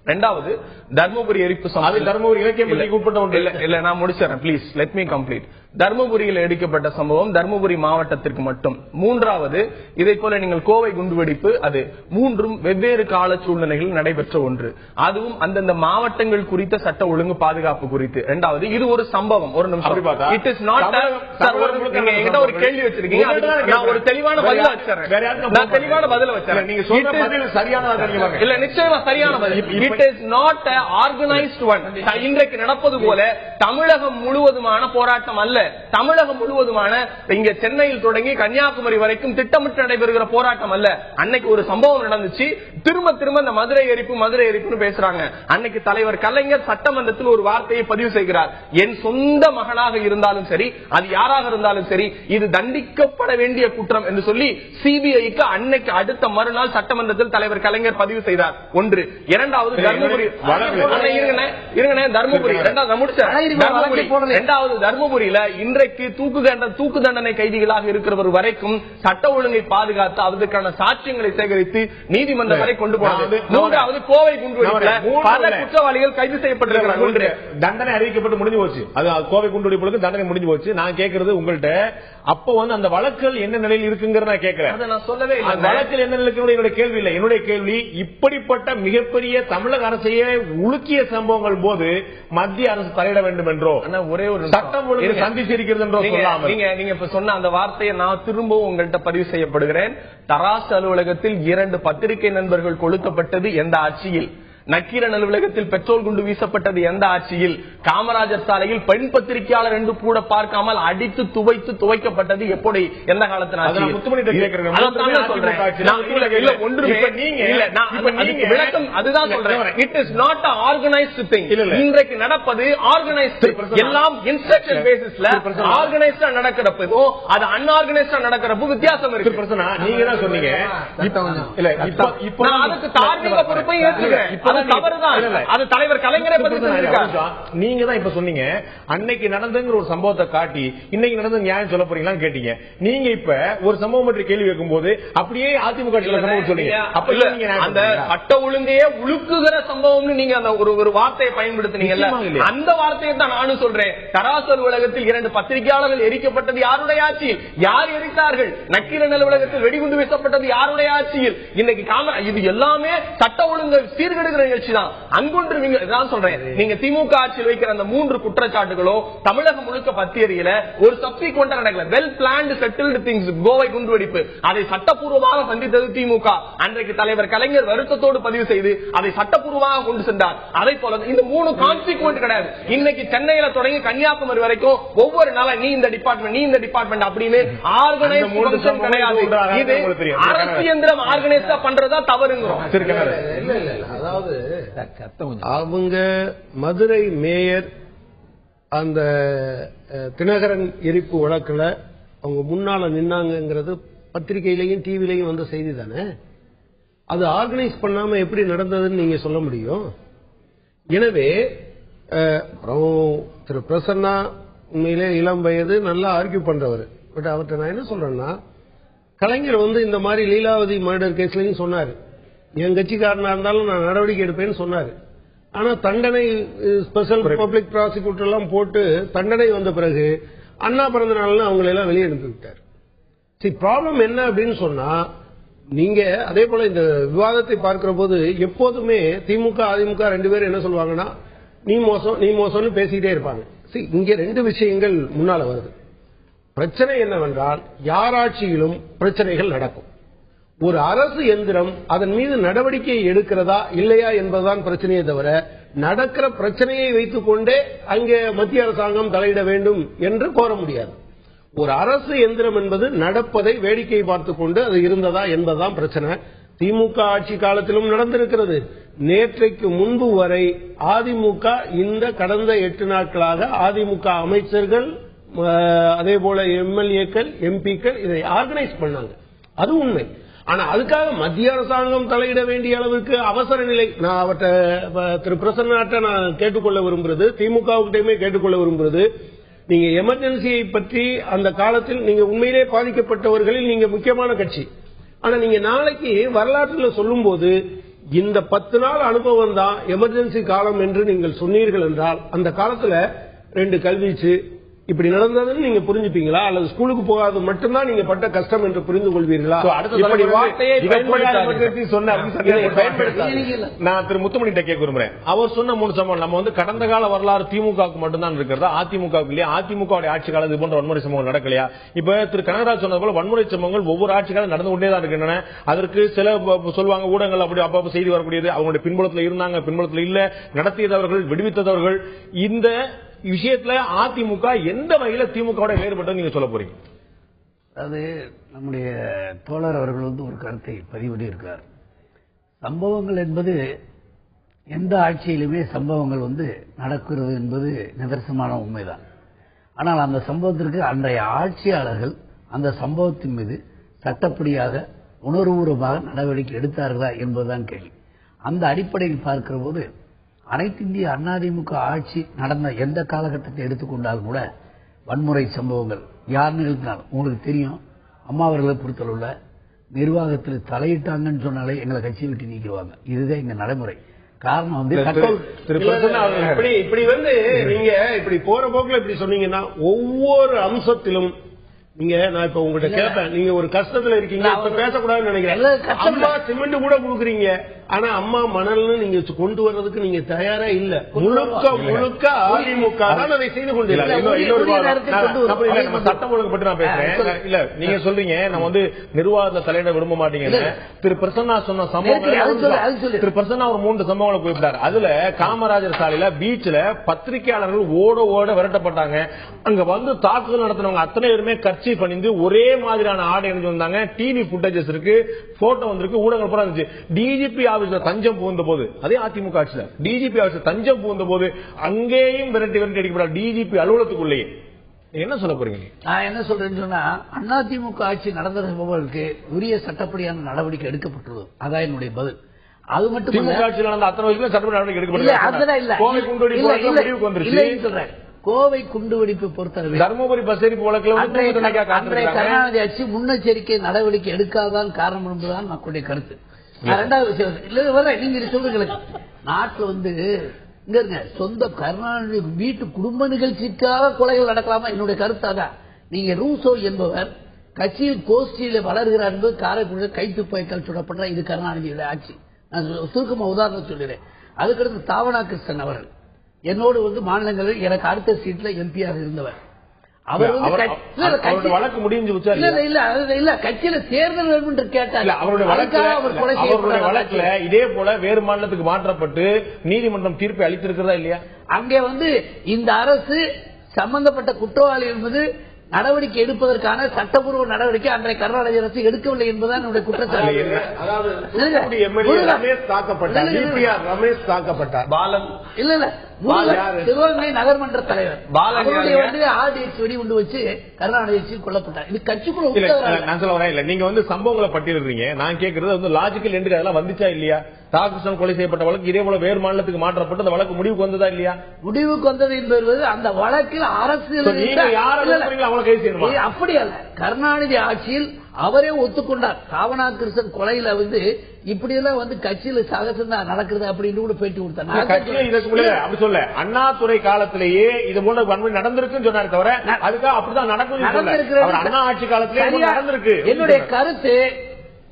இரண்டாவது தர்மபுரி எரிப்பு சம்பவம் தர்மபுரி இலக்கியம் உட்பட்ட ஒன்று. இல்ல நான் முடிச்சிடறேன், பிளீஸ் லெட் மீ கம்ப்ளீட். தர்மபுரியில் எடுக்கப்பட்ட சம்பவம் தர்மபுரி மாவட்டத்திற்கு மட்டும். மூன்றாவது இதை போல நீங்கள் கோவை குண்டுவெடிப்பு, அது 3ம் வெவ்வேறு கால சூழ்நிலைகளில் நடைபெற்ற ஒன்று. அதுவும் அந்தந்த மாவட்டங்கள் குறித்த சட்ட ஒழுங்கு பாதுகாப்பு குறித்து. இரண்டாவது இது ஒரு சம்பவம். ஒரு நிமிஷம், இட் இஸ் நாட் நீங்க என்கிட்ட ஒரு கேள்வி வச்சிருக்கீங்க, நான் ஒரு தெளிவான பதில வச்சிடறேன். நான் தெளிவான பதில வச்சிடறேன். நீங்க சொல்ற பதில் சரியான இல்ல, நிச்சயமா சரியான பதில். It is not organised one. இன்றைக்கு நடப்பது போல தமிழகம் முழுவதுமான போராட்டம் அல்ல. தமிழகம் முழுவதுமான இங்க சென்னையில் தொடங்கி கன்னியாகுமரி வரைக்கும் திட்டமிட்டு நடைபெறுகிற போராட்டம் அல்ல. அன்னைக்கு ஒரு சம்பவம் நடந்துச்சு, திரும்ப திரும்ப இந்த மதுரை எரிப்புன்னு பேசுறாங்க. அன்னைக்கு தலைவர் கலைஞர் சட்டமன்றத்தில் ஒரு வார்த்தையை பதிவு செய்கிறார். என் சொந்த மகனாக இருந்தாலும் சரி, அது யாராக இருந்தாலும் சரி, இது தண்டிக்கப்பட வேண்டிய குற்றம் என்று சொல்லி சிபிஐக்கு அன்னைக்கு அடுத்த மறுநாள் சட்டமன்றத்தில் தலைவர் கலைஞர் பதிவு செய்தார். ஒன்று. இரண்டாவது தர்மபுரி, தர்மபுரியில இன்றைக்கு தூக்கு தண்டனை கைதிகளாக இருக்கிறவர் வரைக்கும் சட்ட ஒழுங்கை பாதுகாத்து அதற்கான சாட்சியங்களை சேகரித்து நீதிமன்றம் வரை கொண்டு போனது. மூன்றாவது கோவை குண்டுவெடிப்புல பல குற்றவாளிகள் கைது செய்யப்பட்டிருக்கிறார்கள். தண்டனை அறிவிக்கப்பட்டு முடிஞ்சு போச்சு. அது கோவை குண்டுவெடிப்புக்கு தண்டனை முடிஞ்சு போச்சு. நான் கேட்கறது உங்கள்கிட்ட அப்ப அந்த வழக்குகள் என்ன நிலையில் இருக்குங்கிறத நான் கேட்கிறேன். நான் சொல்லவே இல்லை. வழக்கில் என்ன நிலைக்கு என்னுடைய கேள்வி இல்லை. என்னுடைய கேள்வி, இப்படிப்பட்ட மிகப்பெரிய தமிழக அரசையே உலுக்கிய சம்பவங்கள் போது மத்திய அரசு தலையிட வேண்டும் என்றோ ஒரே ஒரு சட்டம் ஒழுங்கு சந்திச்சிருக்கிறது என்றோ சொல்லாமல் நீங்க இப்ப சொன்ன அந்த வார்த்தையை நான் திரும்பவும் உங்கள்கிட்ட பதிவு செய்யப்படுகிறேன். தராசு அலுவலகத்தில் 2 பத்திரிகை நண்பர்கள் கொளுத்தப்பட்டது எந்த ஆட்சியில்? நக்கீரன் அலுவலகத்தில் பெட்ரோல் குண்டு வீசப்பட்டது எந்த ஆட்சியில்? காமராஜர் சாலையில் பெண் பத்திரிகையாளர் என்று கூட பார்க்காமல் அடித்து துவைக்கப்பட்டது எப்படி? எந்த காலத்தில்? அதுதான் சொல்றேன். It is not a organised thing. இன்றைக்கு நடப்பது ஆர்கனைஸ்டு, எல்லாம் இன்ஸ்ட்ரக்ஷன் பேசிஸ்ல ஆர்கனைஸ்டா நடக்கிறப்போ அது அன்ஆர்கனைஸ்டா நடக்கிறப்போ வித்தியாசம் இருக்கு. நீங்க தான் சொன்னீங்க. அதுக்கு தார்மீக பொறுப்பை ஏற்றுக்கிறேன். அது தலைவர் கலைஞரை பத்தி நீங்க தான் இப்ப சொன்னீங்க. அன்னைக்கு நடந்துங்கிற ஒரு சம்பவத்தை காட்டி இன்னைக்கு நடந்து நியாயம் சொல்ல போறீங்களான்னு கேட்டீங்க. நீங்க இப்ப ஒரு சம்பவம் பற்றி கேள்வி கேட்கும் போது அப்படியே அதிமுக சொன்னீங்க. அப்ப அந்த சட்ட ஒழுங்கையே உழுக்குகிற சம்பவம்னு நீங்க அந்த ஒரு வார்த்தையை பயன்படுத்தினீங்கல்ல, அந்த வார்த்தையை தான் நானும் சொல்றேன். தராசு அலுவலகத்தில் 2 பத்திரிகையாளர்கள் எரிக்கப்பட்டது யாருடைய ஆட்சியில்? யார் எரித்தார்கள்? நக்கீரன் அலுவலகத்தில் வெடிகுண்டு வீசப்பட்டது யாருடைய ஆட்சியில்? இன்னைக்கு இது எல்லாமே சட்ட ஒழுங்கு சீர்கெடுக்கிற நிகழ்ச்சி தான். அங்கொன்று நீங்க திமுக ஆட்சியில் வைக்கிற அந்த 3 குற்றச்சாட்டுகளோ தமிழகம் முழுக்க பத்தியறியல ஒரு சப்சிக்வெண்டா நடக்கல. Well planned settled things. Kovai குண்டுவெடிப்பு, அதை சட்டப்பூர்வமாக சந்தித்தது திமுக. அன்றைக்கு தலைவர் கலைஞர் வருத்தத்தோடு பதிவு செய்து அதை சட்டப்பூர்வமாக கொண்டு சென்றார். அதை போல இந்த 3 கான்சிக்வெண்ட் கிடையாது. இன்னைக்கு சென்னையில தொடங்கி கன்னியாகுமரி வரைக்கும் ஒவ்வொரு நாளும் நீ இந்த டிபார்ட்மெண்ட் அப்படின்னு ஆர்கனைஸ் ஃபங்க்ஷன் கிடையாது. இது அரசியந்திரம் ஆர்கனைஸா பண்றதா தவறுங்கிறோம். அதாவது அவங்க மதுரை மேயர் அந்த தினகரன் எரிப்பு வழக்குல அவங்க முன்னால நின்னாங்கிறது பத்திரிகையிலையும் டிவிலையும் வந்த செய்தி தானே. அது ஆர்கனைஸ் பண்ணாம எப்படி நடந்ததுன்னு நீங்க சொல்ல முடியும்? எனவே திரு பிரசன்னா உண்மையிலே இளம் வயது, நல்லா ஆர்கியூ பண்றவர். பட் அவர்கிட்ட நான் என்ன சொல்றேன்னா, கலைஞர் இந்த மாதிரி லீலாவதி மர்டர் கேஸ்லயும் சொன்னாரு, என் கட்சிக்காரனா இருந்தாலும் நான் நடவடிக்கை எடுப்பேன்னு சொன்னாரு. ஆனா தண்டனை ஸ்பெஷல் பப்ளிக் ப்ராசிக்யூட்டர் எல்லாம் போட்டு தண்டனை வந்த பிறகு அண்ணா பிறந்த நாள்னு அவங்களை எல்லாம் வெளியே அனுப்பி விட்டார். சரி, ப்ராப்ளம் என்ன அப்படின்னு சொன்னா, நீங்க அதே போல இந்த விவாதத்தை பார்க்கிற போது எப்போதுமே திமுக அதிமுக 2 பேரும் என்ன சொல்லுவாங்கன்னா, நீ மோசம்னு பேசிக்கிட்டே இருப்பாங்க. சரி, இங்க 2 விஷயங்கள் முன்னால வருது. பிரச்சனை என்னவென்றால், யாராட்சியிலும் பிரச்சனைகள் நடக்கும். ஒரு அரசு எந்திரம் அதன் மீது நடவடிக்கை எடுக்கிறதா இல்லையா என்பதுதான் பிரச்சனையே தவிர, நடக்கிற பிரச்சனையை வைத்துக் கொண்டே அங்கே மத்திய அரசாங்கம் தலையிட வேண்டும் என்று கோர முடியாது. ஒரு அரசு எந்திரம் என்பது நடப்பதை வேடிக்கை பார்த்துக் கொண்டு அது இருந்ததா என்பதுதான் பிரச்சனை. திமுக ஆட்சி காலத்திலும் நடந்திருக்கிறது. நேற்றைக்கு முன்பு வரை அதிமுக இந்த கடந்த 8 நாட்களாக அதிமுக அமைச்சர்கள் அதே போல எம்எல்ஏக்கள் எம்பிக்கள் இதை ஆர்கனைஸ் பண்ணாங்க. அது உண்மை. ஆனா அதுக்காக மத்திய அரசாங்கம் தலையிட வேண்டிய அளவுக்கு அவசர நிலை. நான் அவர்கிட்ட திரு பிரசன்னாட்ட நான் கேட்டுக்கொள்ள விரும்புறது, திமுகவுக்கிட்டயுமே கேட்டுக்கொள்ள விரும்புறது, நீங்க எமர்ஜென்சியை பற்றி அந்த காலத்தில் நீங்க உண்மையிலே பாதிக்கப்பட்டவர்களில் நீங்க முக்கியமான கட்சி. ஆனா நீங்க நாளைக்கு வரலாற்றில் சொல்லும் போது இந்த 10 நாள் அனுபவம் தான் எமர்ஜென்சி காலம் என்று நீங்கள் சொன்னீர்கள் என்றால், அந்த காலத்துல 2 கல்வீச்சு இப்படி நடந்ததுன்னு நீங்க புரிஞ்சுப்பீங்களா? அல்லது ஸ்கூலுக்கு போகாது மட்டும்தான் நீங்க பட்ட கஷ்டம் என்று புரிந்து கொள்வீர்களா? நான் திரு முத்துமணி கேட்க விரும்புறேன். அவர் சொன்ன 3 சம்பவம் நம்ம கடந்த கால வரலாறு திமுகவுக்கு மட்டும்தான் இருக்கிறதா, அதிமுக இல்லையா? அதிமுக ஆட்சி காலம் இது போன்ற வன்முறை சம்பவங்கள் நடக்கலையா? இப்ப திரு கனகராஜ் சொன்னது போல வன்முறை சம்பவங்கள் ஒவ்வொரு ஆட்சி காலம் நடந்து கொண்டே தான் இருக்கின்றன. அதற்கு சில சொல்லுவாங்க ஊடகங்கள் அப்படி அப்பப்ப செய்தி வரக்கூடியது, அவங்களுடைய பின்புலத்தில் இருந்தாங்க, பின்புலத்தில் இல்ல, நடத்தியதவர்கள், விடுவித்தவர்கள். இந்த விஷயத்துல அதிமுக எந்த வகையில திமுக வேறுபட்டது நீங்க சொல்ல போறீங்க? அது நம்முடைய தோழர் அவர்கள் ஒரு கருத்தை பதிவிட்டு இருக்கார். சம்பவங்கள் என்பது எந்த ஆட்சியிலுமே சம்பவங்கள் நடக்கிறது என்பது நிதர்சனமான உண்மைதான். ஆனால் அந்த சம்பவத்திற்கு அன்றைய ஆட்சியாளர்கள் அந்த சம்பவத்தின் மீது சட்டப்படியாக உணர்வுபூர்வமாக நடவடிக்கை எடுத்தார்களா என்பதுதான் கேள்வி. அந்த அடிப்படையில் பார்க்கிற போது அனைத்து இந்திய அதிமுக ஆட்சி நடந்த எந்த காலகட்டத்தை எடுத்துக்கொண்டாலும் கூட வன்முறை சம்பவங்கள் யார் நிகழ்த்தினாலும் உங்களுக்கு தெரியும். அம்மா அவர்களை பொறுத்தளவுல நிர்வாகத்தில் தலையிட்டாங்கன்னு சொன்னாலே எங்களை கட்சி விட்டு நீக்கிடுவாங்க. இதுதான் எங்க நடைமுறை. காரணம் இப்படி நீங்க இப்படி போற போக்குல இப்படி சொன்னீங்கன்னா ஒவ்வொரு அம்சத்திலும் நான் இப்ப உங்ககிட்ட கேட்பேன், நீங்க ஒரு கஷ்டத்துல இருக்கீங்க, இப்ப பேசக்கூடாதுன்னு நினைக்கிறேன். அம்மா சிமெண்ட் கூட கொடுக்குறீங்க, ஆனா அம்மா மணல்னு நீங்க கொண்டு வர்றதுக்கு நீங்க தயாரா இல்ல. முழுக்க அதிமுக தான் அதை செய்து கொண்டு சட்டம் ஒழுங்கு பற்றி நான் பேசுறேன். இல்ல நீங்க சொல்றீங்க நம்ம நிர்வாகத்தை தலையிட விரும்ப மாட்டீங்கன்னு. திரு பிரசன்னா சொன்ன சம்பவம், திரு பிரசன்னா ஒரு 3 சம்பவங்களை குறிப்பிட்டார். அதுல காமராஜர் சாலையில பீச்ல பத்திரிகையாளர்கள் ஓட விரட்டப்பட்டாங்க. அங்க தாக்குதல் நடத்தினவங்க அத்தனை பேருமே கட்சி பணிந்து ஒரே மாதிரியான ஆடை அணிஞ்சு வந்தாங்க. டிவி புட்டேஜஸ் இருக்கு, போட்டோ வந்திருக்கு, ஊடகங்கள் பூரா இருந்துச்சு. டிஜிபி ஆபீஸ்ல தஞ்சம் புகுந்த போது, அதே அதிமுக ஆட்சியில டிஜிபி ஆபீஸ்ல தஞ்சம் புகுந்த போது அங்கேயும் விரட்டி அடிக்கப்பட்டார் டிஜிபி அலுவலகத்துக்குள்ளேயே. என்ன சொல்ல போறீங்க? நான் என்ன சொல்றேன்னு சொன்னா, அதிமுக ஆட்சி நடந்த சம்பவங்களுக்கு உரிய சட்டப்படியான நடவடிக்கை எடுக்கப்பட்டுள்ளது. அதான் என்னுடைய பதில். அது மட்டும் கோவை குண்டுவெடிப்பு பொறுத்தவரை தர்மபுரி பஸ் எரிப்பு வழக்கில் கருணாநிதி ஆட்சி முன்னெச்சரிக்கை நடவடிக்கை எடுக்காதான் காரணம் என்பதுதான் மக்களுடைய கருத்து. ரெண்டாவது விஷயம், நீங்க சொல்றீங்க நாட்டுல இங்க இருங்க, சொந்த கருணாநிதி வீட்டு குடும்ப நிகழ்ச்சிக்காக கொலைகள் நடக்கலாமா? என்னுடைய கருத்தாக நீங்க ரூசோ என்பவர் கட்சியில் கோஷ்டியில வளர்கிறார் என்பது காரைக்குடியில் கைத்துப்பாய்க்கால் சுடப்பட்ட இது கருணாநிதியோட ஆட்சி. நான் சுருக்கமா உதாரணம் சொல்லிடுறேன். அதுக்கடுத்து தாவனா கிருஷ்ணன் அவர்கள் என்னோடு மாநிலங்களில் எனக்கு அடுத்த சீட்ல எம்பியாக இருந்தவர். அவர் வழக்கு முடிஞ்சு இல்ல கட்சியில தேர்தல் வேண்டும் என்று கேட்டார். அவருடைய வழக்குல இதே போல வேறு மாநிலத்துக்கு மாற்றப்பட்டு நீதிமன்றம் தீர்ப்பை அளித்திருக்கிறதா இல்லையா? அங்கே இந்த அரசு சம்பந்தப்பட்ட குற்றவாளி என்பது நடவடிக்கை எடுப்பதற்கான சட்டப்பூர்வ நடவடிக்கை அன்றைய கர்நாடக அரசு எடுக்கவில்லை என்பதுதான் என்னுடைய குற்றச்சாட்டு. ரமேஷ் தாக்கப்பட்டார். பாலன் சிவகங்கை நகர்மன்ற தலைவர் ஆர்டிஎக்ஸ் வெடி உண்டு வச்சு கருணாநிதி கொல்லப்பட்டார். இது கட்சிக்குள்ள நான் சொல்ல வரேன். இல்ல நீங்க சம்பவங்களை பட்டியலிடுறீங்க. நான் கேட்கறது லாஜிக்கல் என்று அதெல்லாம் வந்துச்சா இல்லையா? தாக்குதல் கொலை செய்யப்பட்ட வழக்கு இதே போல வேறு மாநிலத்துக்கு மாற்றப்பட்டு அந்த வழக்கு முடிவுக்கு வந்ததா இல்லையா? முடிவுக்கு வந்தது என்பது அந்த வழக்கில் அரசியல் அப்படி அல்ல. கருணாநிதி ஆட்சியில் அவரே ஒத்துக்கொண்டார். தாவனா கிருஷ்ணன் கொலையில இப்படி எல்லாம் கட்சியில சகசம் நடக்குது அப்படின்னு கூட பேட்டி கொடுத்தார். அப்படி சொல்ல அண்ணாதுரை காலத்திலேயே இது போல வன்முறை நடந்திருக்குன்னு சொன்னாரு தவிர அதுக்காக அப்படிதான் நடக்கும். அண்ணா ஆட்சி காலத்திலே நடந்திருக்கு. என்னுடைய கருத்து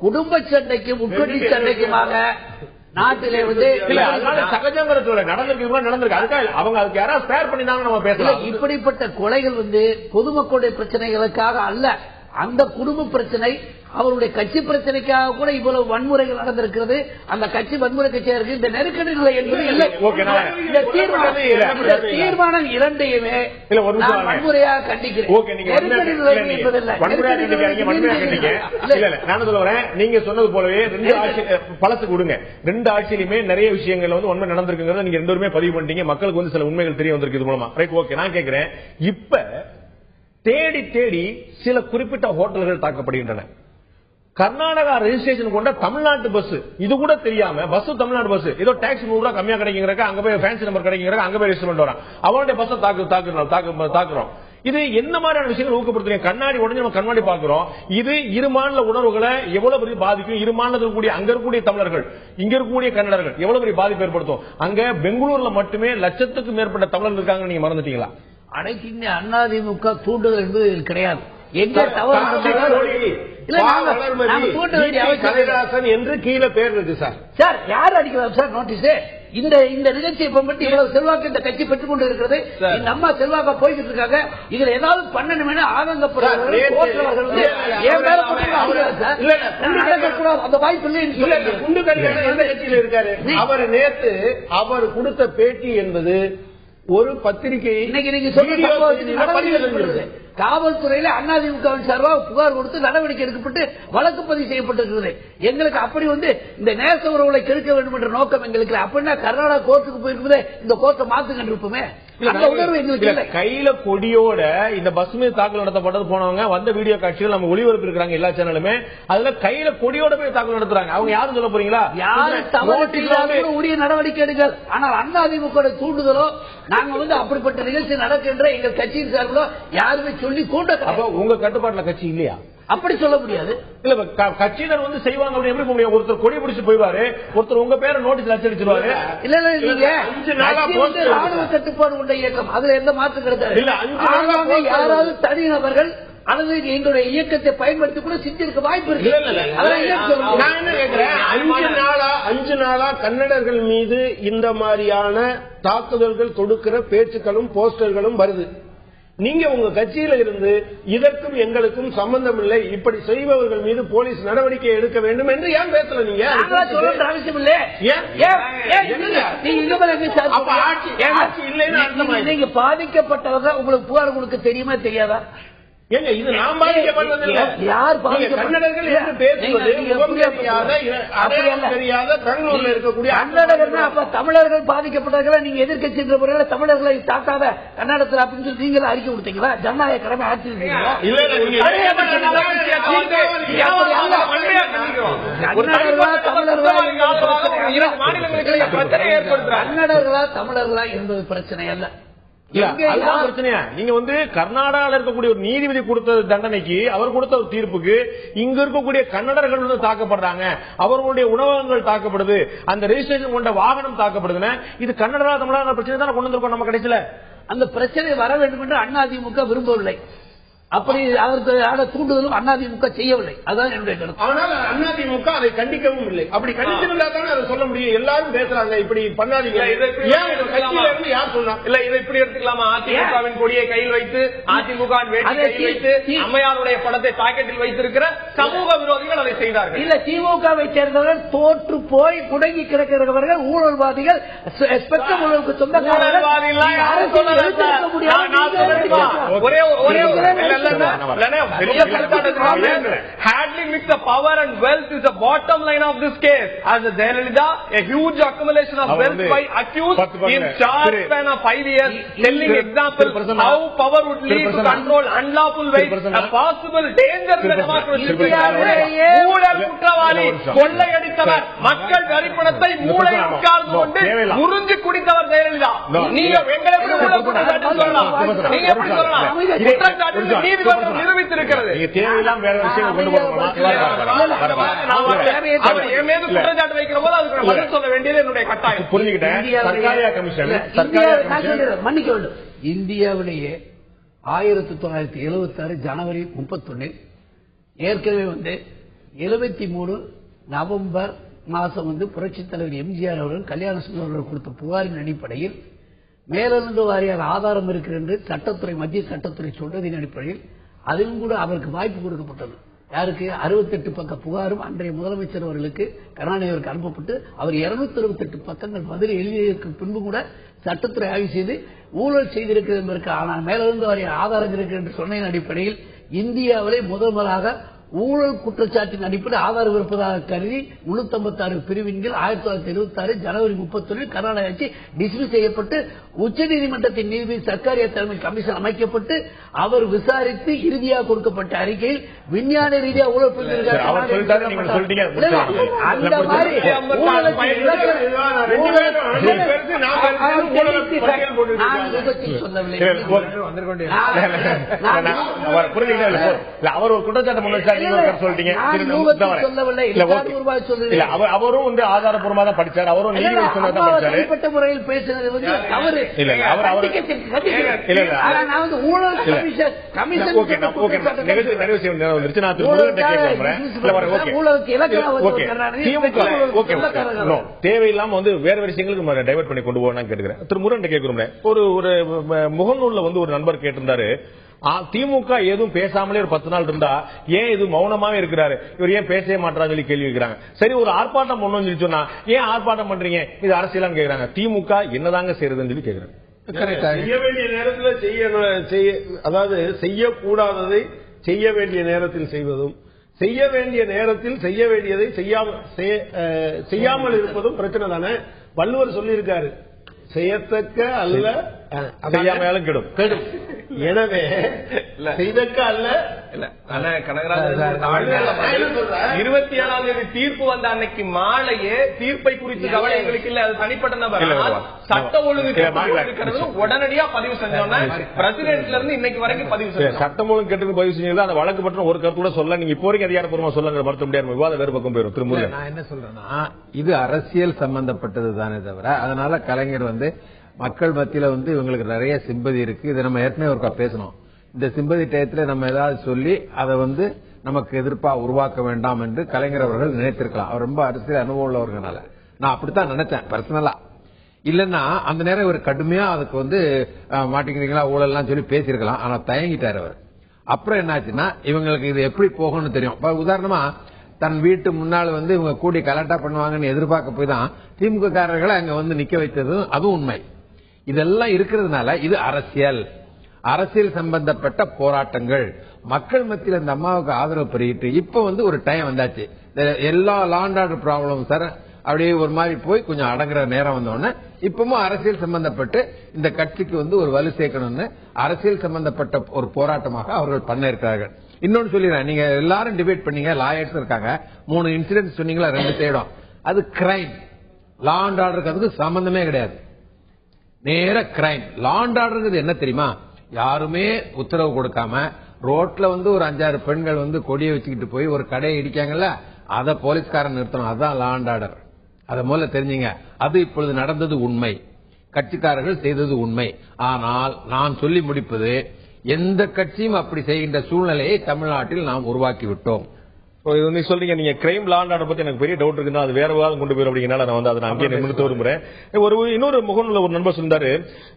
குடும்ப சண்டைக்கும் உட்கட்சி சண்டைக்குமாக நாட்டிலே சகஜங்கிற சொல்ல நடந்திருக்கு. அதுக்காக அவங்க அதுக்கு யாராவது ஸ்பேர் பண்ணினாங்க நம்ம பேசலாம். இப்படிப்பட்ட கொலைகள் பொதுமக்களுடைய பிரச்சனைகளுக்காக அல்ல, அந்த குடும்ப பிரச்சனை அவருடைய கட்சி பிரச்சனைக்காக கூட இவ்வளவு வன்முறைகள் நடந்திருக்கிறது. அந்த கட்சி வன்முறை கட்சியா இருக்கு. இந்த நெருக்கடி நிலை என்பது இல்லை. தீர்மானம் இரண்டையுமே வன்முறையாக கண்டிக்கிறேன். நான் சொல்ல வரேன், நீங்க சொன்னது போலவே பழத்துக்கு விடுங்க. 2 ஆட்சியிலுமே நிறைய விஷயங்கள் வன்மை நடந்திருக்குங்கிறத நீங்க 2 பேருமே பதிவு பண்ணிட்டீங்க. மக்களுக்கு சில உண்மைகள் தெரிய வந்திருக்கு இது மூலமா. Right, okay. நான் கேட்கிறேன், இப்ப தேடி சில குறிப்பிட்ட ஹோட்டல்கள் தாக்கப்படுகின்றன. கர்நாடகா ரெஜிஸ்ட்ரேஷன் கொண்ட தமிழ்நாட்டு பஸ் இது கூட தெரியாம பஸ் தமிழ்நாடு பஸ் ஏதோ டாக்ஸ் 100 ரூபாய் கம்மியா கிடைக்குங்க, அங்க போய் ஃபேன்சி நம்பர் கிடைக்குங்க, அங்க போய் ரெஜிஸ்டர் வரான். அவனுடைய பஸ் தாக்குறோம். இது என்ன மாதிரியான விஷயங்கள் ஊக்கப்படுத்துறீங்க? கண்ணாடி உடனே நம்ம கண்ணாடி பாக்குறோம். இது இரு மாநில உணர்வுகளை எவ்வளவு பெரிய பாதிக்கும்? இரு மாநிலத்தில் கூடிய அங்க இருக்கக்கூடிய தமிழர்கள், இங்க இருக்கக்கூடிய கன்னடர்கள் எவ்வளவு பெரிய பாதிப்பு ஏற்படுத்தும்? அங்க பெங்களூர்ல மட்டுமே லட்சத்துக்கு மேற்பட்ட தமிழர்கள் இருக்காங்க. நீங்க மறந்துட்டீங்களா? அனைத்து இந்திய அதிமுக தூண்டுதல் என்பது கிடையாது. எங்க தவறு என்று கீழே பேர் இருக்கு சார். சார் யார் அடிக்கிறார் சார் நோட்டீஸ்? இந்த நிகழ்ச்சியை பற்றி இவ்வளவு செல்வாக்கு இந்த கட்சி பெற்றுக் கொண்டு இருக்கிறது. இந்த அம்மா செல்வாக்கா போய்கிட்டு இருக்காங்க. இதுல ஏதாவது பண்ணணுமே ஆதங்கப்படுறாங்க. அந்த வாய்ப்பு இல்லை இருக்காரு. அவர் நேற்று அவர் கொடுத்த பேட்டி என்பது ஒரு பத்திரிகை காவல்துறையில அதிமுக சார்பாக புகார் கொடுத்து நடவடிக்கை எடுக்கப்பட்டு வழக்கு பதிவு செய்யப்பட்டிருக்கிறது. எங்களுக்கு அப்படி இந்த நேச உறவுகளை கெடுக்க வேண்டும் என்ற நோக்கம் எங்களுக்கு. அப்படின்னா கர்நாடகா கோர்ட்டுக்கு போயிருக்குது, இந்த கோர்ட்டை மாத்துக்கிட்டு இருப்போமே. கையில கொடியோட இந்த பஸ் மீது தாக்கல் நடத்தப்பட்டது போனவங்க வந்த வீடியோ காட்சிகள் நம்ம ஒளிபரப்பு இருக்கிறாங்க எல்லா சேனலுமே. அதுல கையில கொடியோட போய் தாக்கல் நடத்துறாங்க. அவங்க யாரும் சொல்ல போறீங்களா? யாரு தவறு உரிய நடவடிக்கை எடுங்கள். ஆனால் அதிமுக தூண்டுதலோ நாங்க அப்படிப்பட்ட நிகழ்ச்சி நடக்கின்ற எங்கள் கட்சியின் சார்பிலோ யாருமே சொல்லி தூண்ட. உங்க கட்டுப்பாட்டுல கட்சி இல்லையா? அப்படி சொல்ல முடியாது. இல்ல கட்சியினர் செய்வாங்க. எப்படி முடியும்? ஒருத்தர் கொடி பிடிச்சு போய்வாரு, ஒருத்தர் உங்க பேரை நோட்டீஸ் அச்சடிச்சிருவாரு. இல்ல நீங்க ராணுவ கட்டுப்பாடு கொண்ட இயக்கம், அதுல எந்த மாற்றம் கிடையாது. யாராவது தனிநபர்கள் அல்லது எங்களுடைய இயக்கத்தை பயன்படுத்தி கூட சிந்திருக்க வாய்ப்பு இருக்கு. நான் என்ன கேட்கிறேன், 5 நாளா கன்னடர்கள் மீது இந்த மாதிரியான தாக்குதல்கள் தொடுக்கிற பேச்சுக்களும் போஸ்டர்களும் வருது. நீங்க உங்க கட்சியில இருந்து இதற்கும் எங்களுக்கும் சம்பந்தம் இல்லை, இப்படி செய்பவர்கள் மீது போலீஸ் நடவடிக்கை எடுக்க வேண்டும் என்று ஏன் பேசல? நீங்க அவசியம் இல்லை. நீங்க பாதிக்கப்பட்டவங்க உங்களுக்கு புகார் கொடுக்க தெரியுமா தெரியாதா? ஏங்க இது நாம் பாதிக்கப்பட்டதில்லை. யார் கன்னடர்கள் என்று பேசுவது தெரியாத பெங்களூர்ல இருக்கக்கூடிய கன்னடர்கள். அப்ப தமிழர்கள் பாதிக்கப்பட்டவர்களை நீங்க எதிர்க்கட்சி என்ற முறையில் தமிழர்களை தாக்காத கன்னடத்தில் அப்படின்னு சொல்லி நீங்களும் அறிக்கை கொடுத்தீங்களா? ஜனநாயக கடமை ஆற்றிருக்கீங்களா? கன்னடர்களா தமிழர்களா என்பது பிரச்சனை அல்ல. பிரச்சனையா? நீங்க கர்நாடகாவில் இருக்கக்கூடிய ஒரு நீதிபதி கொடுத்த தண்டனைக்கு, அவர் கொடுத்த ஒரு தீர்ப்புக்கு இங்க இருக்கக்கூடிய கன்னடர்கள் தாக்கப்படுறாங்க, அவர்களுடைய உணவகங்கள் தாக்கப்படுது, அந்த ரெஜிஸ்ட்ரேஷன் கொண்ட வாகனம் தாக்கப்படுதுன்னா இது கன்னடா தமிழக பிரச்சனை தான் கொண்டு வந்திருக்கோம். நம்ம கடைசியில அந்த பிரச்சனை வர வேண்டும் என்று அதிமுக விரும்பவில்லை. அப்படி அதற்கு தூண்டுதலும் அதிமுக செய்யவில்லை. அதான் என்னுடைய கருத்து. ஆனால் அதிமுக அதை கண்டிக்கவும் இல்லை. அப்படி கண்டிச்சிருந்தா தானே அதை சொல்ல முடியும். எல்லாரும் பேசுறாங்க இப்படி பண்ணாதீங்க. யார் சொன்னா இல்ல இதை இப்படி எடுத்துக்கலாமா? அதிமுகவின் கொடியை கையில் வைத்து, அதிமுக கையில் வைத்து, அம்மையாருடைய படத்தை பாக்கெட்டில் வைத்திருக்கிற சமூக விரோதிகள் அதை செய்தார்கள். இல்ல, திமுகவை சேர்ந்தவர்கள் தோற்று போய் முடங்கி கிடக்கிறவர்கள் ஊழல்வாதிகள், சொந்தக்காரர்கள். Hardly mix the power and wealth is the bottom line of this case. As a Jayalalitha, a huge accumulation of wealth by accused in short span of 5 years, telling example how power would lead to control unlawful ways, a possible danger to the democracy. ஊழல் குற்றவாளி, கொள்ளையடித்தவர், மக்கள் வரிப்பணத்தை மூளையில் உட்கார்ந்து கொண்டு உறிஞ்சு குடித்தவர் ஜெயலலிதா. நீங்க எங்களை ஊழல் குற்றச்சாட்டு சொல்லலாம், நீங்க எப்படி சொல்லலாம்? குற்றச்சாட்டு நீதிமன்றம் நிரூபித்திருக்கிறது. தேவையில்லாம வேற விஷயம் கொண்டு குற்றச்சாட்டு வைக்கிற போது அதுக்கு பதில் சொல்ல வேண்டியது என்னுடைய கட்டாயம். புரிஞ்சுக்கிட்டேன். மன்னிக்க வேண்டும். இந்தியாவிலேயே 1976 ஜனவரி 31 ஏற்கனவே 73 நவம்பர் மாசம் புரட்சித் தலைவர் எம்ஜிஆர் அவர்கள் கல்யாண சுந்தரம் கொடுத்த புகாரின் அடிப்படையில் மேலிருந்து வாரியாக ஆதாரம் இருக்கிறது என்று சட்டத்துறை, மத்திய சட்டத்துறை சொல்றதின் அடிப்படையில் அதிலும் கூட அவருக்கு வாய்ப்பு கொடுக்கப்பட்டது. யாருக்கு? 68 பக்க புகாரும் அன்றைய முதலமைச்சர் அவர்களுக்கு, கருணாநிதி அவருக்கு அனுப்பப்பட்டு அவர் 268 பக்கங்கள் பதில் எழுதியதற்கு பின்பு கூட சட்டத்துறை ஆய்வு செய்து ஊழல் செய்திருக்கிறது என்பதற்கு ஆனால் மேலிருந்து வாரிய ஆதாரம் இருக்கிறது என்று சொன்னதன் அடிப்படையில் இந்தியாவிலே முதலாக ஊழல் குற்றச்சாட்டின் அடிப்படையில் ஆதாரம் இருப்பதாக கருதி 356 பிரிவின் கீழ் 1976 ஜனவரி 31 கர்நாடக ஆட்சி டிஸ்மிஸ் செய்யப்பட்டு உச்சநீதிமன்றத்தின் நீதிபதி சர்க்காரியா தலைமை கமிஷன் அமைக்கப்பட்டு அவர் விசாரித்து இறுதியாக கொடுக்கப்பட்ட அறிக்கையில் விஞ்ஞான ரீதியா ஊழல் அவர் ஒரு குற்றச்சாட்டு அவரும் ஆதாரப்பூர்வமாக தான் படிச்சார். அவரும் நீதிபதி சொன்னதான் படிச்சாரு. முறையில் பேசுறது தவறு. தேவையில்லாம வேற விஷயங்களுக்கு டைவர்ட் பண்ணி கொண்டு போகணும் கேட்கிறேன். திரு முருகன் கேட்கிறோம். ஒரு முகநூல்ல ஒரு நண்பர் கேட்டிருந்தாரு, திமுக எதுவும் பேசாமலே ஒரு 10 நாள் இருந்தா ஏன் இது மௌனமாவே இருக்கிறாரு, இவர் ஏன் பேசவே மாட்டாரு சொல்லி கேள்வி கேட்கிறாங்க. சரி, ஒரு ஆர்ப்பாட்டம் பண்ணணும்னு சொல்லி சொன்னா ஏன் ஆர்ப்பாட்டம் பண்றீங்க, இது அரசியலான்னு கேட்கிறாங்க. திமுக என்னதாங்க செய்யறதுன்னு சொல்லி கேட்கிறாங்க. செய்ய வேண்டிய நேரத்தில் அதாவது செய்யக்கூடாததை செய்ய வேண்டிய நேரத்தில் செய்வதும், செய்ய வேண்டிய நேரத்தில் செய்ய வேண்டியதை செய்யாமல் இருப்பதும் பிரச்சனை தானே. வள்ளுவர் சொல்லி இருக்காரு, செய்யத்தக்க அல்ல செய்யாமலும் கெடும். எனவே செய்தக்க அல்ல. 27ஆம் தேதி தீர்ப்பு வந்த அன்னைக்கு மாலையே தீர்ப்பை குறித்து கவலை எங்களுக்கு இல்ல, அது தனிப்பட்ட நபர். சட்ட ஒழுங்கு உடனடியா பதிவு செஞ்சோம்னா பிரசிடென்ட்ல இருந்து இன்னைக்கு வரைக்கும் பதிவு செஞ்சோம். சட்டம் ஒழுங்கு கேட்டு பதிவு செஞ்சீங்க, அந்த வழக்கு பற்றி ஒரு கருத்து கூட சொல்ல நீங்க இப்போ வரைக்கும் அதிகாரப்பூர்வமா சொல்ல மறுத்த முடியாது. விவாதம் வேறு பக்கம் போயிடும். திரும்ப நான் என்ன சொல்றேன்னா, இது அரசியல் சம்பந்தப்பட்டது தானே தவிர, அதனால கலைஞர் மக்கள் மத்தியில இவங்களுக்கு நிறைய சிம்பதி இருக்கு. இதை நம்ம ஏற்கனவே ஒருக்கா பேசணும். இந்த சிம்பதி டயத்துல நம்ம ஏதாவது சொல்லி அதை வந்து நமக்கு எதிர்ப்பா உருவாக்க வேண்டாம் என்று கலைஞர் அவர்கள் நினைத்திருக்கலாம். அவர் ரொம்ப அரசியல் அனுபவம் உள்ளவர்களால நான் அப்படித்தான் நினைச்சேன் பர்சனலா. இல்லன்னா அந்த நேரம் இவர் கடுமையா அதுக்கு வந்து மாட்டிக்கிறீங்களா ஊழல்லாம் சொல்லி பேசியிருக்கலாம். ஆனா தயங்கிட்டார் அவர். அப்புறம் என்னாச்சுன்னா இவங்களுக்கு இது எப்படி போகணும்னு தெரியும். உதாரணமா தன் வீட்டு முன்னால் வந்து இவங்க கூடி கலாட்டா பண்ணுவாங்கன்னு எதிர்பார்க்க போய் தான் திமுக காரர்களை அங்க வந்து நிக்க வைத்ததும் அதுவும் உண்மை. இதெல்லாம் இருக்கிறதுனால இது அரசியல் சம்பந்தப்பட்ட போராட்டங்கள் மக்கள் மத்தியில் இந்த அம்மாவுக்கு ஆதரவு பெருகிட்டு இப்ப வந்து ஒரு டைம் வந்தாச்சு. எல்லா லா அண்ட் ஆர்டர் ப்ராப்ளம் சார் அப்படியே ஒரு மாதிரி போய் கொஞ்சம் அடங்குற நேரம் வந்தோடனே இப்பவும் அரசியல் சம்பந்தப்பட்டு இந்த கட்சிக்கு வந்து ஒரு வலு சேர்க்கணும்னு அரசியல் சம்பந்தப்பட்ட ஒரு போராட்டமாக அவர்கள் பண்ண இருக்கிறார்கள். இன்னொன்னு சொல்லிடுறேன், நீங்க எல்லாரும் டிபேட் பண்ணீங்க, லாயர்ஸ் இருக்காங்க, 3 இன்சிடென்ட் சொன்னீங்களா, 2 தேடும். அது கிரைம். லா அண்ட் ஆர்டருக்கு அதுக்கு சம்பந்தமே கிடையாது. நேர கிரைம். லா அண்ட் ஆர்டர் என்ன தெரியுமா? யாருமே உத்தரவு கொடுக்காம ரோட்ல வந்து ஒரு 5-6 பெண்கள் வந்து கொடியை வச்சுக்கிட்டு போய் ஒரு கடையை இடிக்காங்கல்ல, அத போலீஸ்காரன் நிறுத்தணும். அதுதான் லா அண்ட் ஆர்டர். அதை முதல்ல தெரிஞ்சுங்க. அது இப்பொழுது நடந்தது உண்மை, கட்சிக்காரர்கள் செய்தது உண்மை. ஆனால் நான் சொல்லி முடிப்பது, எந்த கட்சியும் அப்படி செய்கின்ற சூழ்நிலையை தமிழ்நாட்டில் நாம் உருவாக்கி விட்டோம். இது சொல்றீங்க நீங்க கிரைம் லா அண்ட் ஆர்டர் பத்தி எனக்கு பெரிய டவுட் இருக்குன்னா அது வேற விவாதம் கொண்டு போயிடும் அப்படிங்கனால நான் வந்து அதை அங்கேயே நிமிர்த்த விரும்புறேன். இன்னொரு முகநூல்ல ஒரு நண்பர் சொன்னாரு,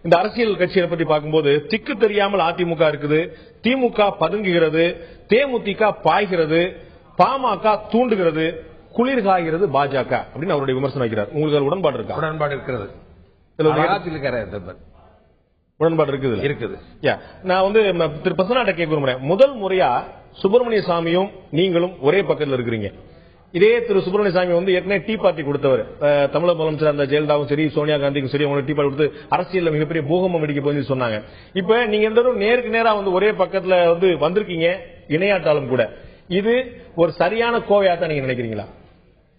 இந்த அரசியல் கட்சியை பத்தி பார்க்கும்போது திக்கு தெரியாமல் அதிமுக இருக்குது, திமுக பதுங்குகிறது, தேமுதிக பாய்கிறது, பாமக தூண்டுகிறது, குளிர் காய்கிறது பாஜக அப்படின்னு அவருடைய விமர்சனம் வைக்கிறார். உங்களுக்கு உடன்பாடு இருக்கா? உடன்பாடு இருக்கிறது. உடன்பாடு இருக்குது. நான் வந்து திரு பிரசன்னாட்ட கேட்க விரும்புறேன். முதல் முறையா சுப்பிரமணிய சாமியும் நீங்களும் ஒரே பக்கத்தில் இருக்கிறீங்க. இதே திரு சுப்பிரமணிய சாமி வந்து ஏற்கனவே டீ பார்ட்டி கொடுத்தவர். தமிழக முதலமைச்சர் அந்த ஜெயலலிதாவும் சரி, சோனியா காந்திக்கும் சரி, அவங்களுக்கு டீ பார்ட்டி கொடுத்து அரசியல் மிகப்பெரிய பூகம்பம் வெடிக்க போய் சொன்னாங்க. இப்ப நீங்க எந்த நேருக்கு நேரா வந்து ஒரே பக்கத்துல வந்து வந்திருக்கீங்க, இணையாட்டாலும் கூட. இது ஒரு சரியான கோவையாத்தான் நீங்க நினைக்கிறீங்களா?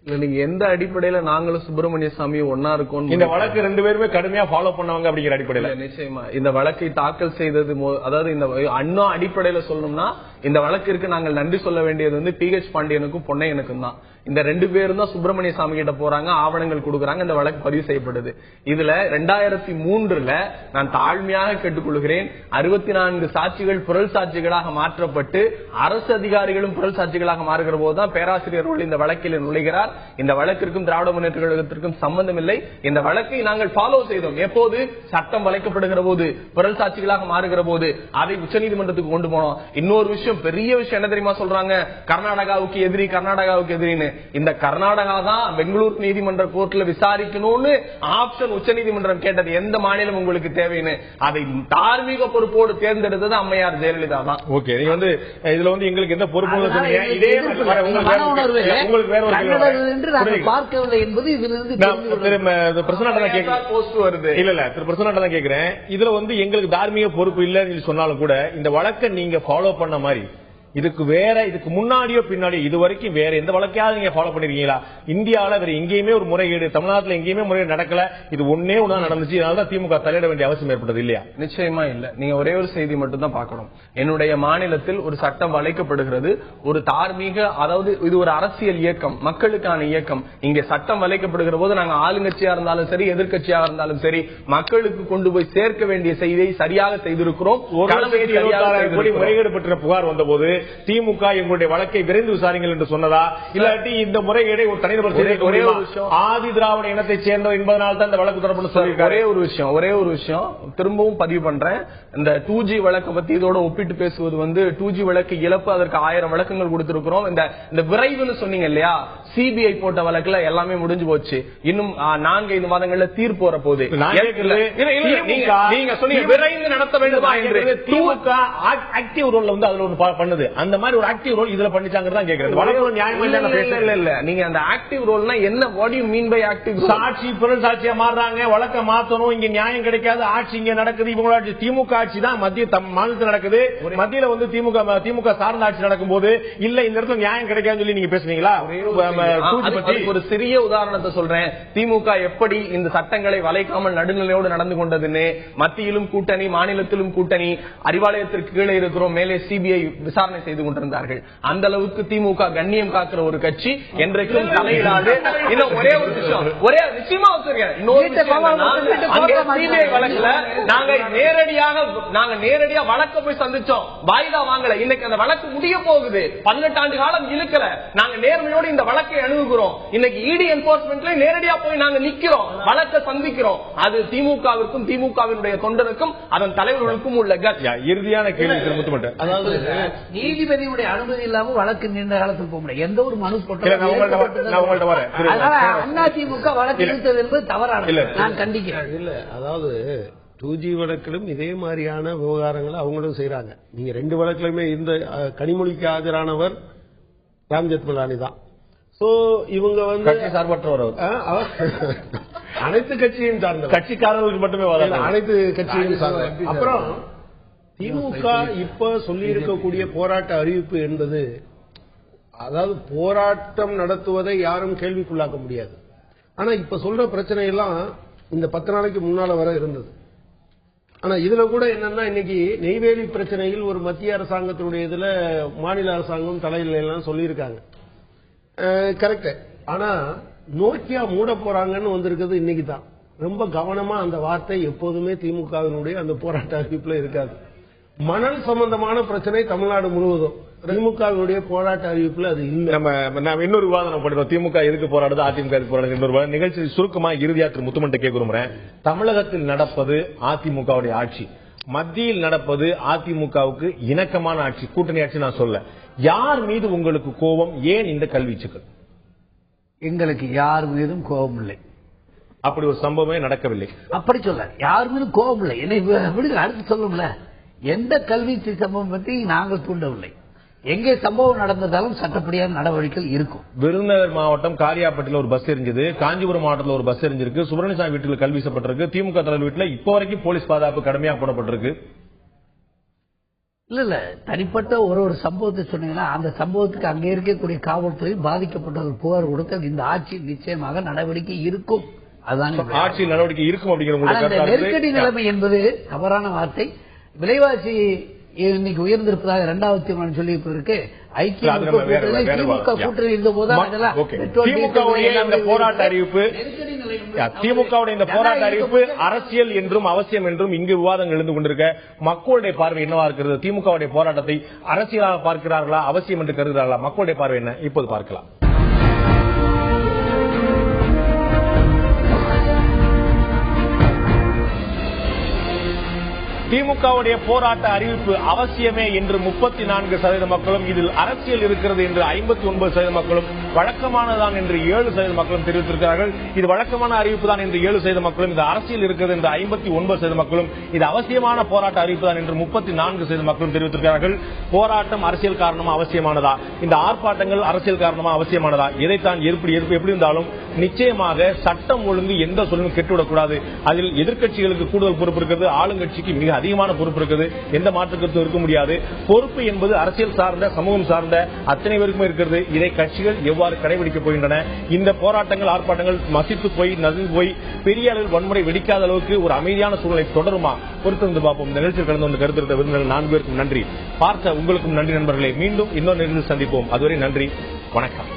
நீங்க எந்த அடிப்படையில நாங்களும் சுப்பிரமணிய சாமியும் ஒன்னா இருக்கோம்? இந்த வழக்கு 2 பேருமே கடுமையா ஃபாலோ பண்ணவங்க அப்படிங்கிற அடிப்படையில நிச்சயமா இந்த வழக்கை தாக்கல் செய்தது, அதாவது இந்த அண்ணா அடிப்படையில சொல்லணும்னா இந்த வழக்கிற்கு நாங்கள் நன்றி சொல்ல வேண்டியது வந்து PH பாண்டியனுக்கும் பொன்னையனுக்கும் தான். இந்த 2 பேரும் தான் சுப்பிரமணிய சாமி கிட்ட போறாங்க, ஆவணங்கள் கொடுக்கறாங்க, இந்த வழக்கு பதிவு செய்யப்படுது. இதுல 2003 நான் தாழ்மையாக கேட்டுக்கொள்கிறேன், 64 சாட்சிகள் புரள் சாட்சிகளாக மாற்றப்பட்டு அரசு அதிகாரிகளும் புரள் சாட்சிகளாக மாறுகிற போதுதான் பேராசிரியர்கள் இந்த வழக்கில் நுழைகிறார். இந்த வழக்கிற்கும் திராவிட முன்னேற்ற கழகத்திற்கும் சம்பந்தம் இல்லை. இந்த வழக்கை நாங்கள் ஃபாலோ செய்தோம். எப்போது சட்டம் வளைக்கப்படுகிற போது, புரள் சாட்சிகளாக மாறுகிற போது அதை உச்சநீதிமன்றத்துக்கு கொண்டு போனோம். இன்னொரு விஷயம், பெரிய விஷயம் என்ன தெரியுமா சொல்றாங்க? கர்நாடகாவுக்கு எதிரின்னு. இந்த கர்நாடகா தான் பெங்களூர் நீதிமன்ற கோர்ட்ல விசாரிக்கணும்னு ஆப்ஷன் உச்சநீதிமன்றம் கேட்டது. எந்த மாநிலம் உங்களுக்கு தேவைன்னு அதை தார்மீக பொறுப்போடு தேர்ந்தெடுத்தது அம்மையார் ஜெயலலிதா தான். ஓகே, நீங்க வந்து இதுல வந்து எங்களுக்கு எந்த பொறுப்பு இதே உங்களுக்கு வேற ஒரு பார்க்கவில்லை என்பது இதிலிருந்து கேக்குறேன். இதுல வந்து எங்களுக்கு தார்மீக பொறுப்பு இல்லைன்னு சொன்னாலும் கூட இந்த வழக்கை நீங்க ஃபாலோ பண்ண மாதிரி இதுக்கு முன்னாடியோ பின்னாடியோ இது வரைக்கும் வேற எந்த வழக்கையாவது நீங்க ஃபாலோ பண்ணிருக்கீங்களா? இந்தியாவில வேற எங்கேயுமே ஒரு முறைகேடு, தமிழ்நாட்டில் எங்கேயுமே முறைகேடு நடக்கல, இது ஒன்னே ஒண்ணா நடந்துச்சு, அதனாலதான் திமுக தலையிட வேண்டிய அவசியம் ஏற்பட்டது இல்லையா? நிச்சயமா இல்ல. நீங்க ஒரே ஒரு செய்தி மட்டும் தான் பார்க்கணும். என்னுடைய மாநிலத்தில் ஒரு சட்டம் வளைக்கப்படுகிறது, ஒரு தார்மீக, அதாவது இது ஒரு அரசியல் இயக்கம், மக்களுக்கான இயக்கம். இங்க சட்டம் வளைக்கப்படுகிற போது நாங்க ஆளுங்கட்சியா இருந்தாலும் சரி, எதிர்கட்சியாக இருந்தாலும் சரி, மக்களுக்கு கொண்டு போய் சேர்க்க வேண்டிய செய்தியை சரியாக செய்திருக்கிறோம். முறைகேடு பற்றிய புகார் வந்த போது திமுக எங்களுடைய வழக்கை விரைந்து விசாரிங்கள் என்று சொன்னதா, இல்லாட்டி இந்த முறைகேடை ஒரு தனிநபர் ஒரே ஒரு விஷயம், ஆதி திராவிட இனத்தை சேர்ந்தவர் என்பதனால் தான் இந்த வழக்கு தொடர்பு சொல்லியிருக்காரு. ஒரே ஒரு விஷயம் திரும்பவும் பதிவு பண்றேன். இந்த 2G வழக்கை பத்தி இதோட ஒப்பிட்டு பேசுவது வந்து 2G வழக்கு இழப்பு, அதற்கு 1000 வழக்குகள் கொடுத்திருக்கிறோம். இந்த விரைவுன்னு சொன்னீங்க இல்லையா, CBI போட்ட வழக்குல எல்லாமே முடிஞ்சு போச்சு. இன்னும் 4-5 மாதங்கள்ல தீர்ப்பு வர போகுது. நீங்க சொன்னீங்க விரைந்து நடத்த வேண்டுமா என்று. திமுக ஆக்டிவ் ரோல் வந்து அதுல ஒன்று பண்ணுது, அந்த மாதிரி ஒரு ஆக்டிவ் ரோல் இதுல பண்ணிச்சாங்க கேக்குறது. இல்ல நீங்க அந்த ஆக்டிவ் ரோல்னா என்ன? What you mean by active? சாட்சி புரள் சாட்சியா மாறுறாங்க, வழக்க மாத்தணும், இங்க நியாயம் கிடைக்காது, ஆட்சி இங்க நடக்குது, இவங்களோட ஆட்சி, திமுக ஆட்சி தான் மத்திய மாநிலத்தில் நடக்குது, மத்தியில வந்து திமுக சார்ந்த ஆட்சி நடக்கும் போது இல்ல இந்த இடத்துல நியாயம் கிடைக்காதுன்னு சொல்லி நீங்க பேசுவீங்களா? ஒரு சிறிய உதாரணத்தை சொல்றேன். திமுக எப்படி இந்த சட்டங்களை வளைக்காமல் நடுநிலையோடு நடந்து கொண்டதுன்னு மத்தியிலும் கூட்டணி, மாநிலத்திலும் கூட்டணி, அறிவாலயத்திற்கு கீழே இருக்கிறோம், மேலே சிபிஐ விசாரணை செய்து கொண்டிருந்தார்கள். அந்த அளவுக்கு திமுக கண்ணியம் காக்கிற ஒரு கட்சி என்றைக்கும் தலையிடாது. இன்னும் ஒரே ஒரு விஷயம், நிச்சயமா சிபிஐ வழக்குல நாங்க நேரடியாக வழக்க போய் சந்திச்சோம், வாய்தா வாங்கல. இன்னைக்கு அந்த வழக்கு முடிய போகுது, 18 ஆண்டு காலம் இழுக்கல. நாங்க நேர்மையோடு இந்த வழக்கை அணுகுகிறோம். இன்னைக்கு இடி என்போர்ஸ்மெண்ட்ல நேரடியா போய் நாங்க நிக்கிறோம், வழக்கை சந்திக்கிறோம். அது திமுகவிற்கும் திமுகவினுடைய தொண்டனுக்கும் அதன் தலைவர்களுக்கும் உள்ள இறுதியான கேள்வி. அதாவது நீதிபதியுடைய அனுமதி இல்லாம வழக்கு நீண்ட காலத்துக்கு போக முடியாது. எந்த ஒரு மனு அதிமுக வழக்கு இழுத்தது என்பது தவறானது, நான் கண்டிக்கிறேன். இல்ல, அதாவது 2G வழக்கிலும் இதே மாதிரியான விவகாரங்களை அவங்களும் செய்யறாங்க. நீங்க 2 வழக்கிலுமே இந்த கனிமொழிக்கு ஆஜரானவர் ராம் ஜெத்மலானி தான். சோ இவங்க சார்பற்றவர், அனைத்து கட்சியும் சார்ந்த, கட்சிக்காரர்களுக்கு மட்டுமே அனைத்து கட்சியும் சார்ந்த. அப்புறம் திமுக இப்ப சொல்லி இருக்கக்கூடிய போராட்ட அறிவிப்பு என்பது, அதாவது போராட்டம் நடத்துவதை யாரும் கேள்விக்குள்ளாக்க முடியாது. ஆனா இப்ப சொல்ற பிரச்சனை எல்லாம் இந்த 10 நாளைக்கு முன்னால வர இருந்தது. ஆனா இதுல கூட என்னன்னா, இன்னைக்கு நெய்வேலி பிரச்சனையில் ஒரு மத்திய அரசாங்கத்தினுடைய இதுல மாநில அரசாங்கம் தலையில எல்லாம் சொல்லியிருக்காங்க, கரெக்ட். ஆனா நோக்கியா மூட போறாங்கன்னு வந்திருக்கிறது இன்னைக்கு தான். ரொம்ப கவனமா அந்த வார்த்தை எப்போதுமே திமுகவினுடைய அந்த போராட்ட அறிவிப்புல இருக்காது. மணல் சம்பந்தமான பிரச்சனை தமிழ்நாடு முழுவதும், திமுகவினுடைய போராட்ட அறிவிப்புல அது இல்லை. நம்ம இன்னொரு விவாதம் பண்ணுறோம், திமுக எதுக்கு போராடுது, அதிமுக எதுக்கு போராடுது. இன்னொரு நிகழ்ச்சி சுருக்கமா இறுதியா திரு முத்துமன்ட்ட கேட்க விரும்புறேன். தமிழகத்தில் நடப்பது அதிமுகவுடைய ஆட்சி, மத்தியில் நடப்பது அதிமுகவுக்கு இணக்கமான ஆட்சி, கூட்டணி ஆட்சி. நான் சொல்ல, யார் மீது உங்களுக்கு கோபம், ஏன் இந்த கல்வீச்சுக்கள்? எங்களுக்கு யார் மீதும் கோபம் இல்லை. அப்படி ஒரு சம்பவமே நடக்கவில்லை. அப்படி சொல்ல, யார் மீதும் கோபம் இல்லை. என்னை விடுங்க, அடுத்து சொல்லும்ல. எந்த கல்வீச்சு சம்பவம் பற்றி நாங்கள் தூண்டவில்லை. எங்கே சம்பவம் நடந்ததாலும் சட்டப்படியான நடவடிக்கைகள் இருக்கும். விருதுநகர் மாவட்டம் காரியாப்பட்டியில் ஒரு பஸ் எரிஞ்சது, காஞ்சிபுரம் மாவட்டத்தில் ஒரு பஸ் எரிஞ்சிருக்கு, சுப்பிரமணியசாமி வீட்டில் கல் வீசப்பட்டிருக்கு, திமுக தலைவர் வீட்டில் இப்போ வரைக்கும் போலீஸ் பாதுகாப்பு கடுமையாக போடப்பட்டிருக்கு. இல்ல தனிப்பட்ட ஒரு சம்பவத்தை சொன்னீங்கன்னா, அந்த சம்பவத்துக்கு அங்கே இருக்கக்கூடிய காவல்துறை பாதிக்கப்பட்டவர்கள் புகார் கொடுக்க இந்த ஆட்சி நிச்சயமாக நடவடிக்கை இருக்கும். அதுதான் ஆட்சியில் நடவடிக்கை இருக்கும் அப்படிங்கிற நெருக்கடி நிலைமை என்பது தவறான வார்த்தை. விலைவாசி இன்னைக்கு உயர்ந்திருப்பதாக 2வது தீர்மானம் சொல்லி இருக்கு. ஐக்கிய திமுக கூட்டணி இருந்த போது போராட்ட அறிவிப்பு, திமுகவுடைய இந்த போராட்ட அறிவிப்பு அரசியல் என்றும் அவசியம் என்றும் இங்கு விவாதங்கள் எழுந்து கொண்டிருக்க மக்களுடைய பார்வை என்னவா இருக்கிறது? திமுகவுடைய போராட்டத்தை அரசியலாக பார்க்கிறார்களா, அவசியம் என்று கருதுகிறார்களா? மக்களுடைய பார்வை என்ன? இப்போது பார்க்கலாம். திமுகவுடைய போராட்ட அறிவிப்பு அவசியமே என்று 34% மக்களும், இதில் அரசியல் இருக்கிறது என்று 59% மக்களும், வழக்கமானதான் என்று 7% மக்களும் தெரிவித்திருக்கிறார்கள். இது வழக்கமான அறிவிப்பு தான் என்று 7% மக்களும், இது அரசியல் இருக்கிறது என்று 59% மக்களும், இது அவசியமான போராட்ட அறிவிப்பு தான் என்று 34% மக்களும் தெரிவித்திருக்கிறார்கள். போராட்டம் அரசியல் காரணமா அவசியமானதா? இந்த ஆர்ப்பாட்டங்கள் அரசியல் காரணமா அவசியமானதா? எதைத்தான் எப்படி இருந்தாலும் நிச்சயமாக சட்டம் ஒழுங்கு எந்த சொல்லும் கெட்டுவிடக்கூடாது. அதில் எதிர்க்கட்சிகளுக்கு கூடுதல் பொறுப்பு இருக்கிறது, ஆளுங்கட்சிக்கு மிக அதிகமான பொறுப்பு இருக்குது. எந்த மாற்று கருத்தும் இருக்க முடியாது. பொறுப்பு என்பது அரசியல் சார்ந்த, சமூகம் சார்ந்த அத்தனை பேருக்கும் இருக்கிறது. இதை கட்சிகள் எவ்வாறு கடைபிடிக்கப் போகின்றன? இந்த போராட்டங்கள், ஆர்ப்பாட்டங்கள் மசித்து போய், நசிந்து போய், பெரிய அளவில் வன்முறை வெடிக்காத அளவுக்கு ஒரு அமைதியான சூழ்நிலை தொடருமா? பொறுத்திருந்து பார்ப்போம். இந்த நிகழ்ச்சியில் கலந்து கொண்டு கருத்து விருந்தினர்கள் 4 பேருக்கும் நன்றி. பார்த்த உங்களுக்கும் நன்றி நண்பர்களே. மீண்டும் இன்னொரு நிகழ்ச்சியில் சந்திப்போம். அதுவரை நன்றி, வணக்கம்.